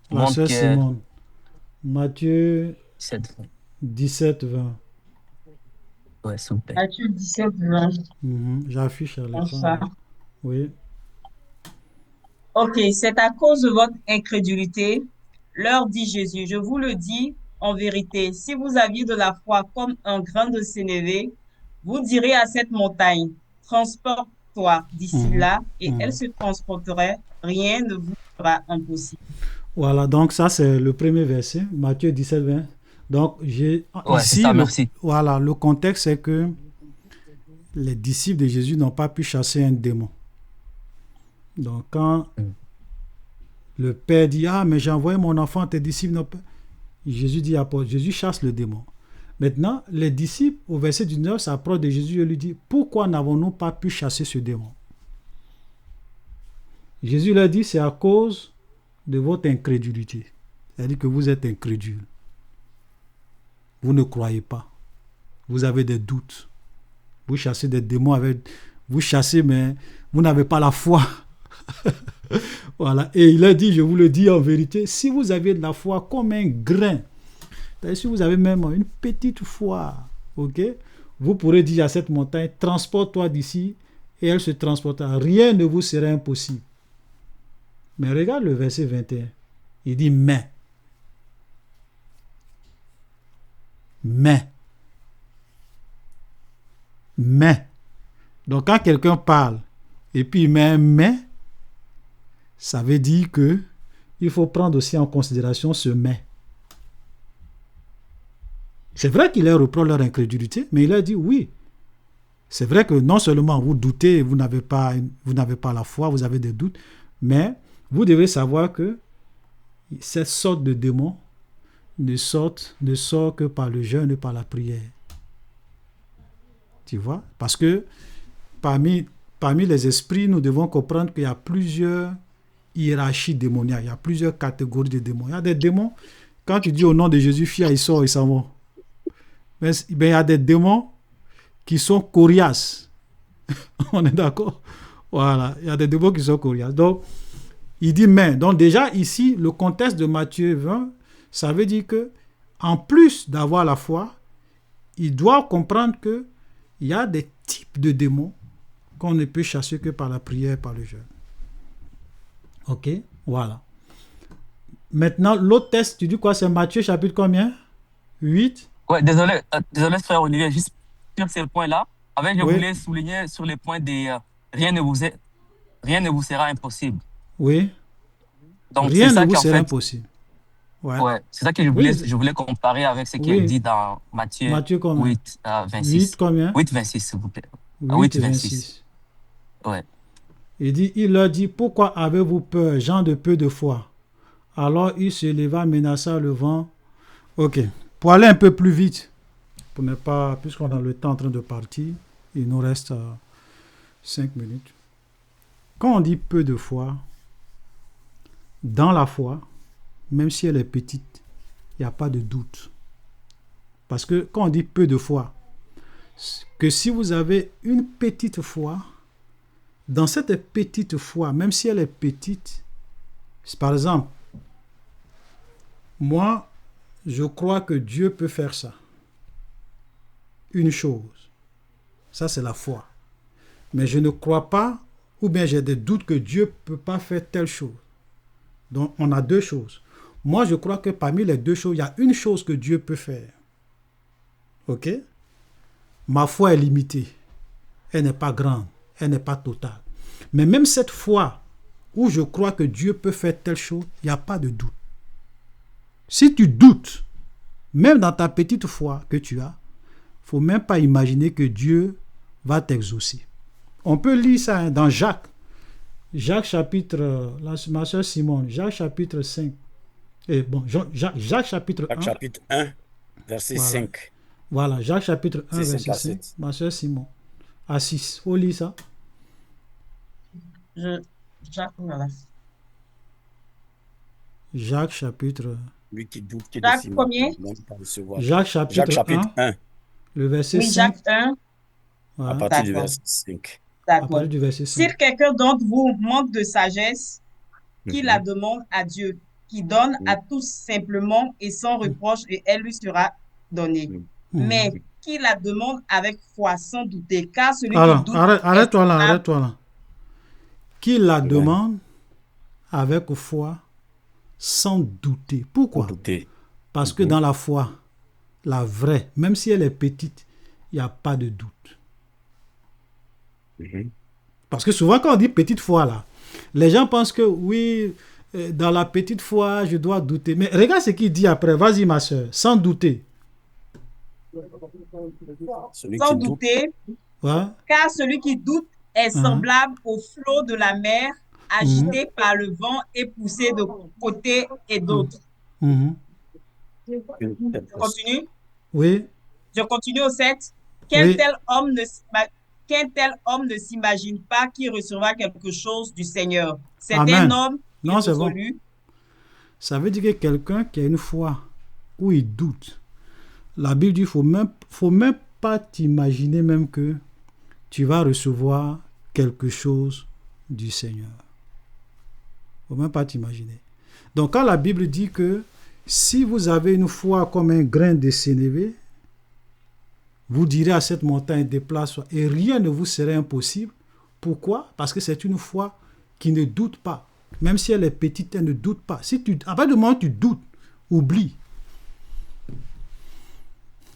Pour la montrer sœur que Simone. Matthieu 17, 17, 20. ouais, s'il vous plaît. Matthieu 17, 20. J'affiche à Comme l'écran, ça. là. Oui. Ok, c'est à cause de votre incrédulité, leur dit Jésus. Je vous le dis en vérité, si vous aviez de la foi comme un grain de sénévé, vous direz à cette montagne, transporte-toi d'ici Mhm, là, et elle mhm. se transporterait. Rien ne vous sera impossible. Voilà, donc ça c'est le premier verset, Matthieu 17, 20. Donc Ouais, c'est ici, ça, merci. voilà, le contexte c'est que les disciples de Jésus n'ont pas pu chasser un démon. Donc quand Mm. le Père dit, ah mais j'ai envoyé mon enfant à tes disciples, n'ont pas... Jésus dit, Jésus chasse le démon. Maintenant, les disciples, au verset 19, s'approchent de Jésus et lui disent, pourquoi n'avons-nous pas pu chasser ce démon? Jésus leur dit, c'est à cause de votre incrédulité. C'est-à-dire que vous êtes incrédule. Vous ne croyez pas. Vous avez des doutes. Vous chassez des démons avec... Vous chassez, mais vous n'avez pas la foi. Voilà. Et il a dit, je vous le dis en vérité, si vous avez de la foi comme un grain, c'est-à-dire si vous avez même une petite foi, ok, vous pourrez dire à cette montagne, transporte-toi d'ici, et elle se transportera. Rien ne vous sera impossible. Mais regarde le verset 21. Il dit, mais. Donc quand quelqu'un parle, et puis il met un mais, ça veut dire que il faut prendre aussi en considération ce mais. C'est vrai qu'il leur reproche leur incrédulité, mais il a dit oui. C'est vrai que non seulement vous doutez, vous n'avez pas la foi, vous avez des doutes, mais vous devez savoir que cette sorte de démon ne sort que par le jeûne et par la prière. Tu vois? Parce que parmi les esprits, nous devons comprendre qu'il y a plusieurs hiérarchies démoniaques, il y a plusieurs catégories de démons. Il y a des démons, quand tu dis au nom de Jésus, fia, ils sortent, ils s'en vont. Mais il y a des démons qui sont coriaces. On est d'accord? Voilà, il y a des démons qui sont coriaces. Donc, il dit mais. Donc déjà, ici, le contexte de Matthieu 20, ça veut dire que, en plus d'avoir la foi, il doit comprendre que il y a des types de démons qu'on ne peut chasser que par la prière, par le jeûne. Ok? Voilà. Maintenant, l'autre texte, tu dis quoi? C'est Matthieu chapitre combien? 8? Ouais, désolé frère Olivier, juste sur ce point-là. Je voulais souligner sur les points des rien ne vous sera impossible. Oui. Donc rien c'est ça ne vous qu'en sera fait, impossible. Ouais, c'est ça que je voulais comparer avec ce qui est dit dans Matthieu 8, 26. 8 combien? 8, 26, s'il vous plaît. 8 et 26. Ouais. Il leur dit, pourquoi avez-vous peur, gens de peu de foi? Alors il se leva, menaça le vent. Ok. Pour aller un peu plus vite, puisqu'on a le temps en train de partir, il nous reste 5 minutes. Quand on dit peu de foi, dans la foi, même si elle est petite, il n'y a pas de doute. Parce que quand on dit peu de foi, que si vous avez une petite foi, dans cette petite foi, même si elle est petite, par exemple, moi, je crois que Dieu peut faire ça. Une chose. Ça, c'est la foi. Mais je ne crois pas, ou bien j'ai des doutes que Dieu ne peut pas faire telle chose. Donc, on a deux choses. Moi, je crois que parmi les deux choses, il y a une chose que Dieu peut faire. Ok? Ma foi est limitée. Elle n'est pas grande. Elle n'est pas totale. Mais même cette foi où je crois que Dieu peut faire telle chose, il n'y a pas de doute. Si tu doutes, même dans ta petite foi que tu as, il ne faut même pas imaginer que Dieu va t'exaucer. On peut lire ça dans Jacques. Jacques chapitre, ma soeur Simone, Jacques chapitre 5. Jacques chapitre 1. Jacques chapitre 1, verset 5. Voilà, Jacques chapitre 1, verset 5. 5. Ma soeur Simone. À 6. Faut lire ça. Jacques, voilà. Jacques chapitre... Lui qui doute, qui Jacques décide, 1er. même pas recevoir. Jacques Jacques chapitre chapitre 1, 1, le verset Oui, 5. Jacques 1. à Ouais, partir du D'accord. verset 5. à D'accord. partir du verset Si 5. quelqu'un d'entre vous manque de sagesse, qu'il la Mhm. demande à Dieu, qui donne à tous simplement et sans reproche, et elle lui sera donnée. Mhm. Mhm. Mais qui la demande avec foi, sans douter, car celui qui Alors, doute est arrête-toi là, semblable. arrête-toi là. Qui la Ouais. demande avec foi, sans douter. Sans Pourquoi? douter. Parce que Mhm. dans la foi, la vraie, même si elle est petite, il n'y a pas de doute. Mhm. Parce que souvent, quand on dit petite foi, là, les gens pensent que oui, dans la petite foi, je dois douter. Mais regarde ce qu'il dit après. Vas-y, ma soeur, sans douter. Celui Sans qui doute, douter, Ouais. car celui qui doute est Hein. semblable au flot de la mer, agité par le vent et poussé de côté et d'autre. Mhm. une telle Je personne. continue. Oui, Je continue au 7. oui. Qu'un tel homme ne s'imagine pas qu'il recevra quelque chose du Seigneur. C'est un Amen. homme Non, c'est bon. irrésolu. Ça veut dire que quelqu'un qui a une foi où il doute, la Bible dit qu'il faut même pas t'imaginer même que tu vas recevoir quelque chose du Seigneur. Faut même pas t'imaginer. Donc quand la Bible dit que si vous avez une foi comme un grain de sénévé, vous direz à cette montagne déplace-toi et rien ne vous serait impossible. Pourquoi? Parce que c'est une foi qui ne doute pas. Même si elle est petite, elle ne doute pas. À partir du moment où tu doutes, oublie.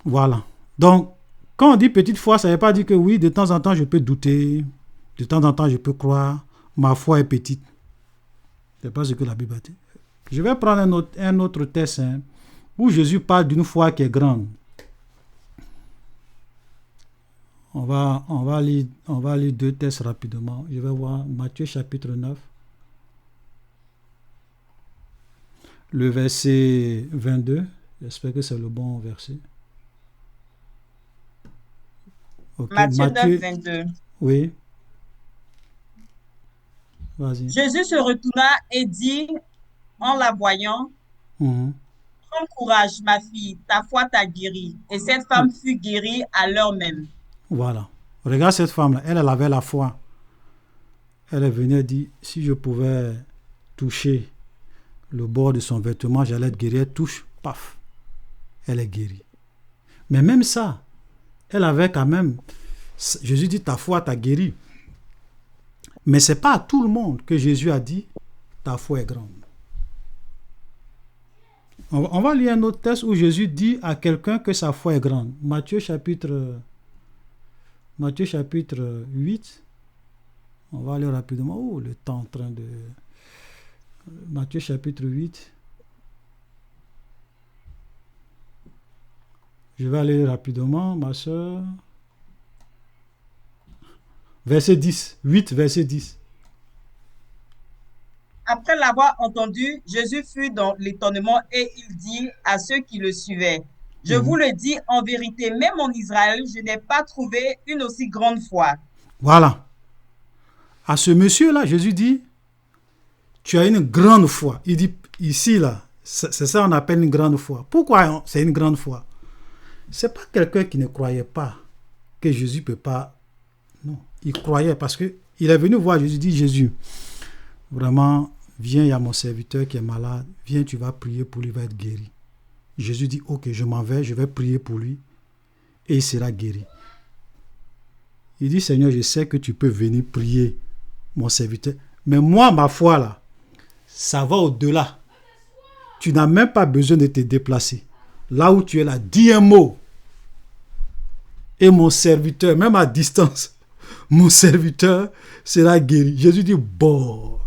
Voilà. Donc, quand on dit petite foi, ça ne veut pas dire que oui, de temps en temps, je peux douter. De temps en temps, je peux croire. Ma foi est petite. Ce n'est pas ce que la Bible a dit. Je vais prendre un autre texte où Jésus parle d'une foi qui est grande. On va lire deux textes rapidement. Je vais voir Matthieu chapitre 9. Le verset 22. J'espère que c'est le bon verset. Okay. Matthieu 9, 22. Oui. Vas-y. Jésus se retourna et dit en la voyant, prends courage, ma fille, ta foi t'a guérie. Et cette femme fut guérie à l'heure même. Voilà. Regarde cette femme-là. Elle avait la foi. Elle est venue et dit, si je pouvais toucher le bord de son vêtement, j'allais être guérie. Elle touche, paf. Elle est guérie. Mais même ça, elle avait quand même... Jésus dit, ta foi t'a guérie. Mais ce n'est pas à tout le monde que Jésus a dit, ta foi est grande. On va lire un autre texte où Jésus dit à quelqu'un que sa foi est grande. Matthieu chapitre 8. On va aller rapidement. Oh, le temps en train de... Matthieu chapitre 8. Je vais aller rapidement, ma soeur. Verset 10. 8, verset 10. Après l'avoir entendu, Jésus fut dans l'étonnement et il dit à ceux qui le suivaient, je vous le dis en vérité, même en Israël, je n'ai pas trouvé une aussi grande foi. Voilà. À ce monsieur-là, Jésus dit, tu as une grande foi. Il dit, ici, là, c'est ça qu'on appelle une grande foi. Pourquoi c'est une grande foi? C'est pas quelqu'un qui ne croyait pas que Jésus ne peut pas. Non, il croyait parce qu'il est venu voir Jésus, dit, Jésus, vraiment, viens, il y a mon serviteur qui est malade, viens, tu vas prier pour lui, il va être guéri. Jésus dit, ok, je m'en vais, je vais prier pour lui et il sera guéri. Il dit, Seigneur, je sais que tu peux venir prier mon serviteur, mais moi, ma foi, là, ça va au-delà. Tu n'as même pas besoin de te déplacer. Là où tu es là, dis un mot. Et mon serviteur, même à distance, mon serviteur sera guéri. Jésus dit, bon.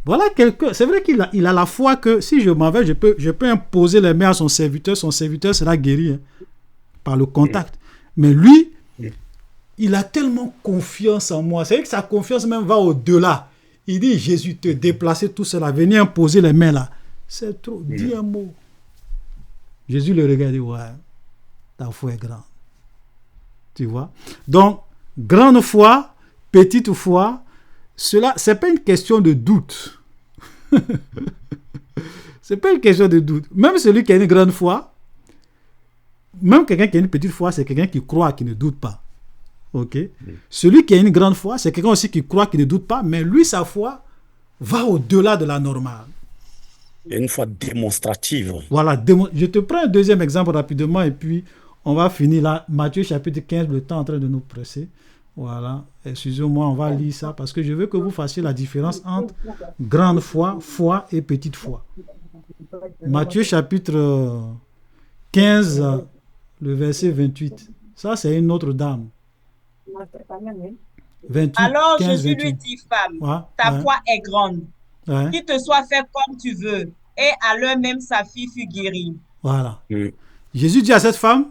Voilà quelqu'un. C'est vrai qu'il a la foi que si je m'en vais, je peux imposer les mains à son serviteur sera guéri par le contact. Mais lui, il a tellement confiance en moi. C'est vrai que sa confiance même va au-delà. Il dit, Jésus, te déplacer tout cela, venir imposer les mains là. C'est trop. Dis un mot. Jésus le regarde et dit, ouais, ta foi est grande. Tu vois? Donc, grande foi, petite foi, cela, c'est pas une question de doute. C'est pas une question de doute. Même celui qui a une grande foi, même quelqu'un qui a une petite foi, c'est quelqu'un qui croit, qui ne doute pas. Ok? Celui qui a une grande foi, c'est quelqu'un aussi qui croit, qui ne doute pas, mais lui, sa foi va au-delà de la normale. Il y a une foi démonstrative. Voilà, je te prends un deuxième exemple rapidement et puis on va finir là. Matthieu chapitre 15, le temps est en train de nous presser. Voilà, excusez-moi, on va lire ça parce que je veux que vous fassiez la différence entre grande foi, foi et petite foi. Matthieu chapitre 15, le verset 28. Ça, c'est une autre dame. 28, alors 15, Jésus 28. lui dit, femme, ta foi est grande. Qu'il te soit fait comme tu veux. Et à l'heure même, sa fille fut guérie. Voilà. Jésus dit à cette femme,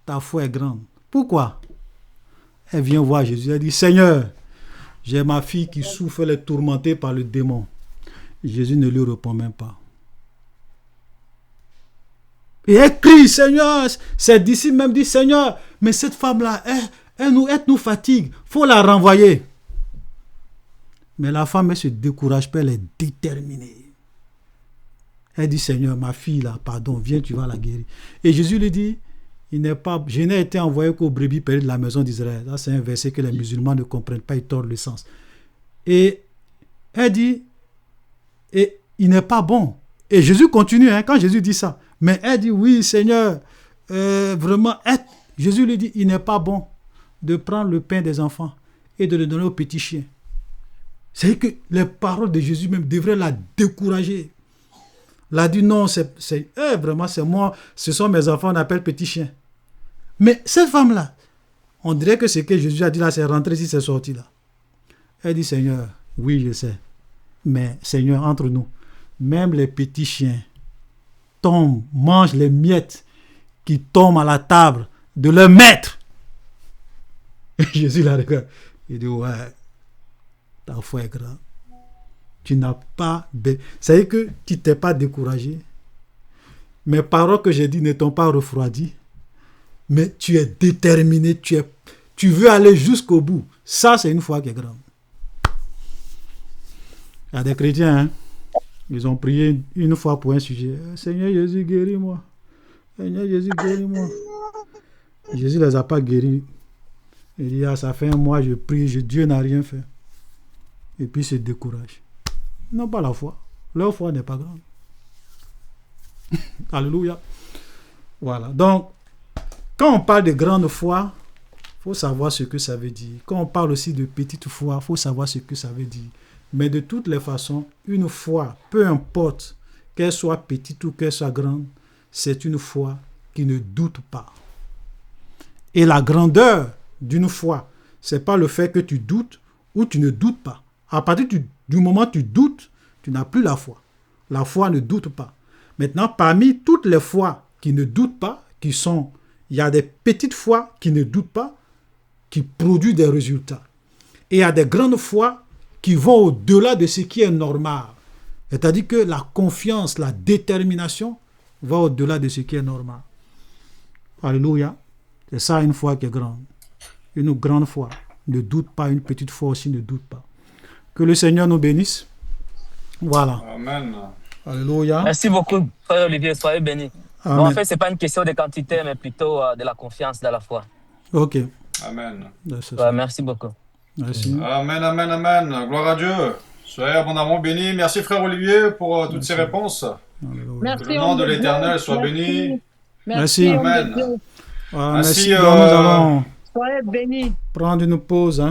ta foi est grande. Pourquoi? Elle vient voir Jésus. Elle dit, Seigneur, j'ai ma fille qui souffre, elle est tourmentée par le démon. Jésus ne lui répond même pas. Et elle crie, Seigneur. Ses disciples même disent, Seigneur, mais cette femme-là, elle nous fatigue. Il faut la renvoyer. Mais la femme, elle se décourage pas, elle est déterminée. Elle dit, Seigneur, ma fille là, pardon, viens, tu vas la guérir. Et Jésus lui dit, je n'ai été envoyé qu'aux brebis perdues de la maison d'Israël. Ça, c'est un verset que les musulmans ne comprennent pas, ils tordent le sens. Et elle dit, et il n'est pas bon. Et Jésus continue, quand Jésus dit ça. Mais elle dit, oui, Seigneur, vraiment, Jésus lui dit, il n'est pas bon de prendre le pain des enfants et de le donner aux petits chiens. C'est que les paroles de Jésus même devraient la décourager. Elle a dit non, vraiment c'est moi, ce sont mes enfants, on appelle petits chiens. Mais cette femme-là, on dirait que ce que Jésus a dit là, c'est rentré ici, c'est sorti là. Elle dit, Seigneur, oui, je sais, mais Seigneur, entre nous, même les petits chiens tombent, mangent les miettes qui tombent à la table de leur maître. Et Jésus la regarde. Il dit, ouais, ta foi est grande. Tu n'as pas... C'est-à-dire que tu t'es pas découragé. Mes paroles que j'ai dit ne t'ont pas refroidi. Mais tu es déterminé. Tu veux aller jusqu'au bout. Ça, c'est une foi qui est grande. Il y a des chrétiens, ils ont prié une fois pour un sujet. Seigneur Jésus, guéris-moi. Seigneur Jésus, guéris-moi. Jésus ne les a pas guéris. Il dit, ça fait un mois, je prie, Dieu n'a rien fait. Et puis, il se décourage. Ils n'ont pas la foi. Leur foi n'est pas grande. Alléluia. Voilà. Donc, quand on parle de grande foi, il faut savoir ce que ça veut dire. Quand on parle aussi de petite foi, il faut savoir ce que ça veut dire. Mais de toutes les façons, une foi, peu importe qu'elle soit petite ou qu'elle soit grande, c'est une foi qui ne doute pas. Et la grandeur d'une foi, ce n'est pas le fait que tu doutes ou tu ne doutes pas. À partir du moment où tu doutes, tu n'as plus la foi. La foi ne doute pas. Maintenant, parmi toutes les foi qui ne doutent pas, il y a des petites foi qui ne doutent pas, qui produisent des résultats. Et il y a des grandes foi qui vont au-delà de ce qui est normal. C'est-à-dire que la confiance, la détermination va au-delà de ce qui est normal. Alléluia. C'est ça une foi qui est grande. Une grande foi ne doute pas, une petite foi aussi ne doute pas. Que le Seigneur nous bénisse. Voilà. Amen. Alléluia. Merci beaucoup, frère Olivier. Soyez bénis. Bon, en fait, ce n'est pas une question de quantité, mais plutôt de la confiance dans la foi. Ok. Amen. Ouais, merci beaucoup. Merci. Amen, amen, amen. Gloire à Dieu. Soyez abondamment bénis. Merci, frère Olivier, pour toutes ces réponses. Merci, que le nom de l'Éternel soit béni. Merci. Amen. Voilà, merci. Nous allons Soyez bénis. prendre une pause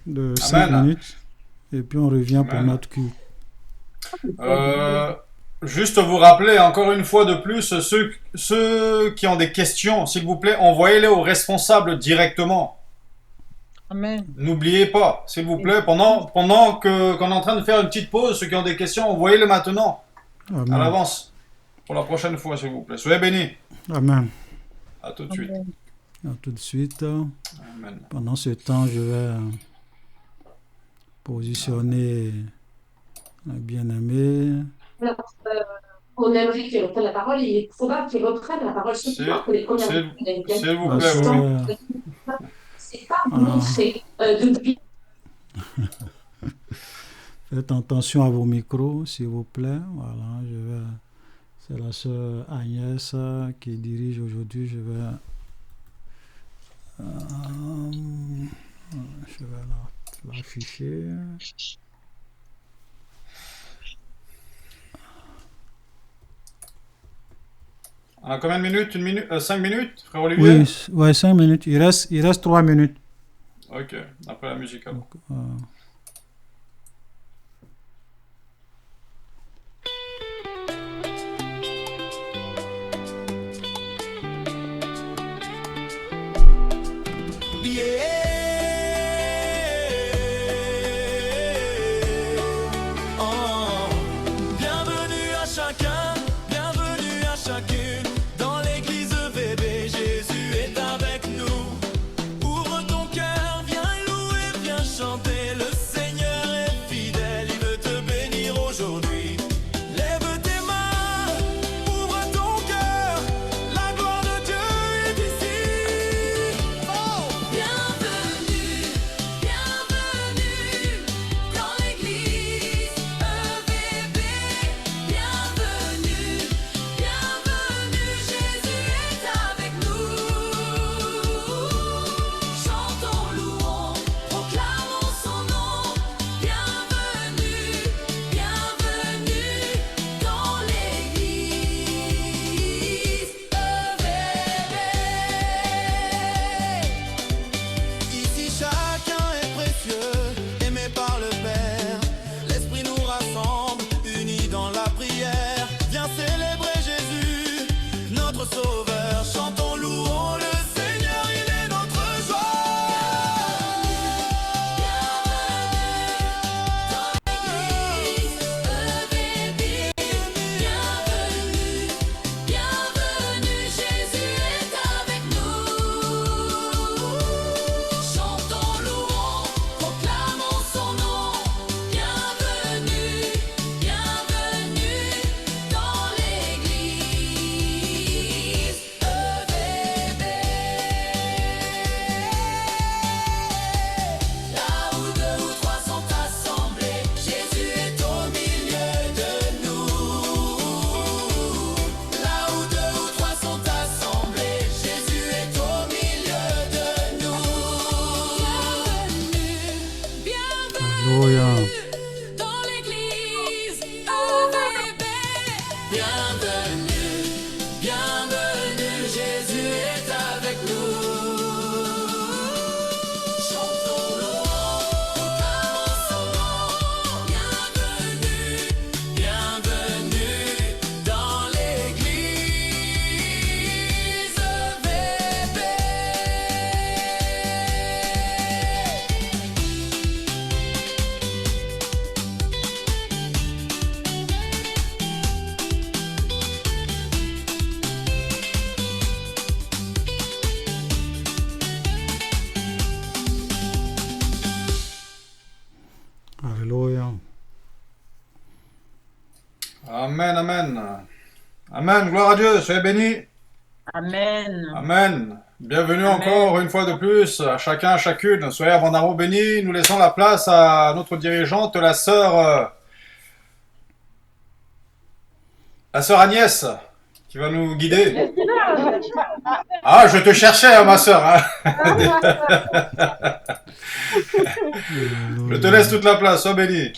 de 5 minutes et puis on revient pour notre culte. Juste vous rappeler encore une fois de plus, ceux qui ont des questions, s'il vous plaît, envoyez-les aux responsables directement. Amen. N'oubliez pas, s'il vous plaît, pendant qu'on est en train de faire une petite pause, ceux qui ont des questions, envoyez-les maintenant. Amen. À l'avance. Pour la prochaine fois, s'il vous plaît. Soyez bénis. Amen. À tout de suite. À tout de suite. Amen. Pendant ce temps, je vais positionner un bien-aimé. On aimerait qu'il reprenne la parole. Il est probable qu'il reprenne la parole ce soir pour les premières minutes. S'il vous plaît. C'est pas montré depuis. Faites attention à vos micros, s'il vous plaît. Voilà, je vais C'est la sœur Agnès qui dirige aujourd'hui. Je vais l'afficher. On a combien de minutes? 5 minutes, frère Olivier? Oui, ouais, 5 minutes. Il reste 3 minutes. Ok, après la musique alors. Donc, Bienvenue à chacun, bienvenue à chacune. Dans l'église VB, Jésus est avec nous. Ouvre ton cœur, viens louer, viens chanter. Le Seigneur est fidèle, il veut te bénir aujourd'hui. Lève tes mains, ouvre ton cœur. La gloire de Dieu est ici. Oh! Bienvenue, bienvenue dans l'église EVB. Bienvenue, bienvenue, Jésus est avec nous. Chantons, louons, proclamons son nom. Bienvenue, bienvenue dans l'église EVB. Ici chacun est précieux, aimé par le Père. L'Esprit nous rassemble, unis dans la prière. Viens célébrer Jésus, notre Sauveur. Chantons, louons le Seigneur, il est notre joie. Bienvenue, bienvenue, Jésus est avec nous. Chantons, louons, proclamons son nom. Bienvenue, bienvenue dans l'église EVB. Là où deux ou trois sont assemblés, Jésus est au milieu de nous. Là où deux ou trois sont assemblés, Jésus est au milieu de nous. Bienvenue, Alléluia. bienvenue dans l'église EVB. Bienvenue, bienvenue, Jésus est avec nous. Chantons, louons, proclamons son nom. Bienvenue, bienvenue dans l'église EVB. Alléluia. Amen, amen. Amen, gloire à Dieu, soyez bénis. Amen. Amen. Bienvenue Amen. encore une fois de plus à chacun, à chacune. Soyez abondamment bénis. Nous laissons la place à notre dirigeante, la sœur Agnès, qui va nous guider. Ah, je te cherchais, hein, ma sœur. Hein. Je te laisse toute la place, sois béni.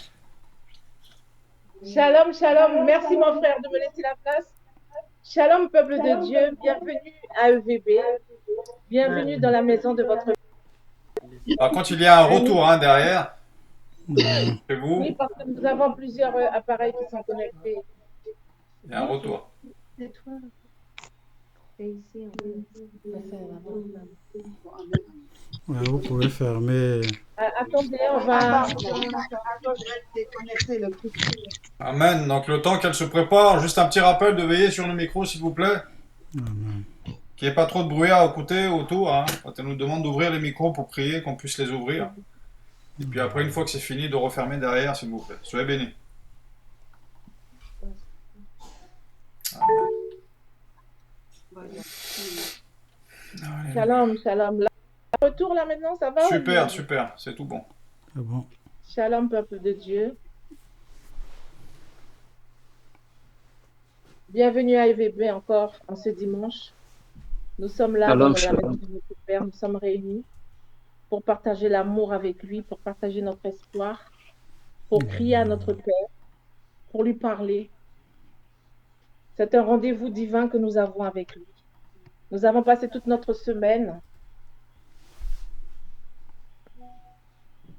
Shalom, shalom. Merci mon frère de me laisser la place. Shalom, peuple de Dieu. Bienvenue à EVB. Bienvenue dans la maison de votre... Par contre, il y a un retour hein, derrière. Chez vous, Oui, parce que nous avons plusieurs appareils qui sont connectés. il y a un retour. C'est toi. C'est ici. Ouais, vous pouvez fermer. Attendez, on va... Amen. Donc, le temps qu'elle se prépare, juste un petit rappel de veiller sur le micro, s'il vous plaît. Amen. Qu'il n'y ait pas trop de bruit à écouter autour. Hein. Quand elle nous demande d'ouvrir les micros pour prier, qu'on puisse les ouvrir. Et puis après, une fois que c'est fini, de refermer derrière, s'il vous plaît. Soyez bénis. Amen. Shalom, shalom. Là, retour là maintenant, ça va? Super, super. C'est tout bon. C'est bon. Shalom, peuple de Dieu. Bienvenue à EVB encore en ce dimanche. Nous sommes là dans la maison de notre Père. Nous sommes réunis pour partager l'amour avec lui, pour partager notre espoir, pour crier à notre Père, pour lui parler. C'est un rendez-vous divin que nous avons avec lui. Nous avons passé toute notre semaine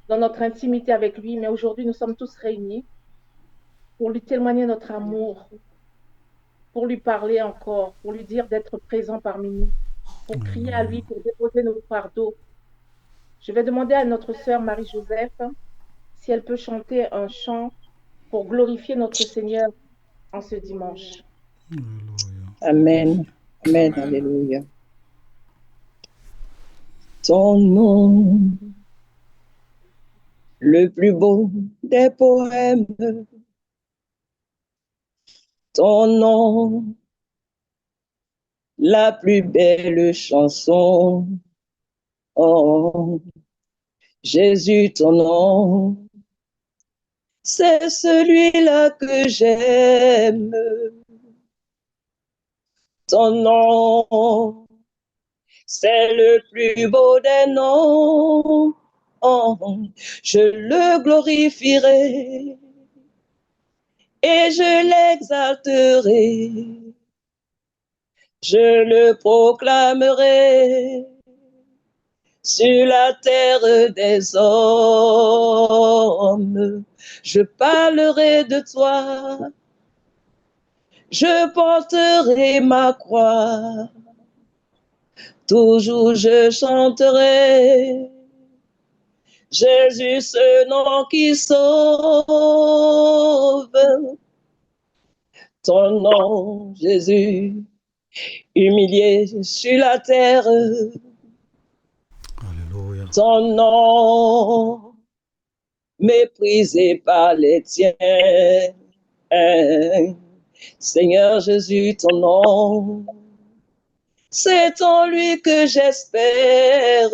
dans notre intimité avec lui, mais aujourd'hui, nous sommes tous réunis pour lui témoigner notre amour, pour lui parler encore, pour lui dire d'être présent parmi nous, pour crier à lui, pour déposer nos fardeaux. Je vais demander à notre sœur Marie-Joseph si elle peut chanter un chant pour glorifier notre Seigneur en ce dimanche. Amen. Amen. Alléluia. Ton nom, le plus beau des poèmes, ton nom, la plus belle chanson. Oh, Jésus, ton nom, c'est celui-là que j'aime. Ton nom, c'est le plus beau des noms. Oh, je le glorifierai et je l'exalterai. Je le proclamerai sur la terre des hommes. Je parlerai de toi. Je porterai ma croix. Toujours je chanterai Jésus, ce nom qui sauve. Ton nom, Jésus, humilié sur la terre. Alléluia. Ton nom, méprisé par les tiens. Seigneur Jésus, ton nom, c'est en lui que j'espère.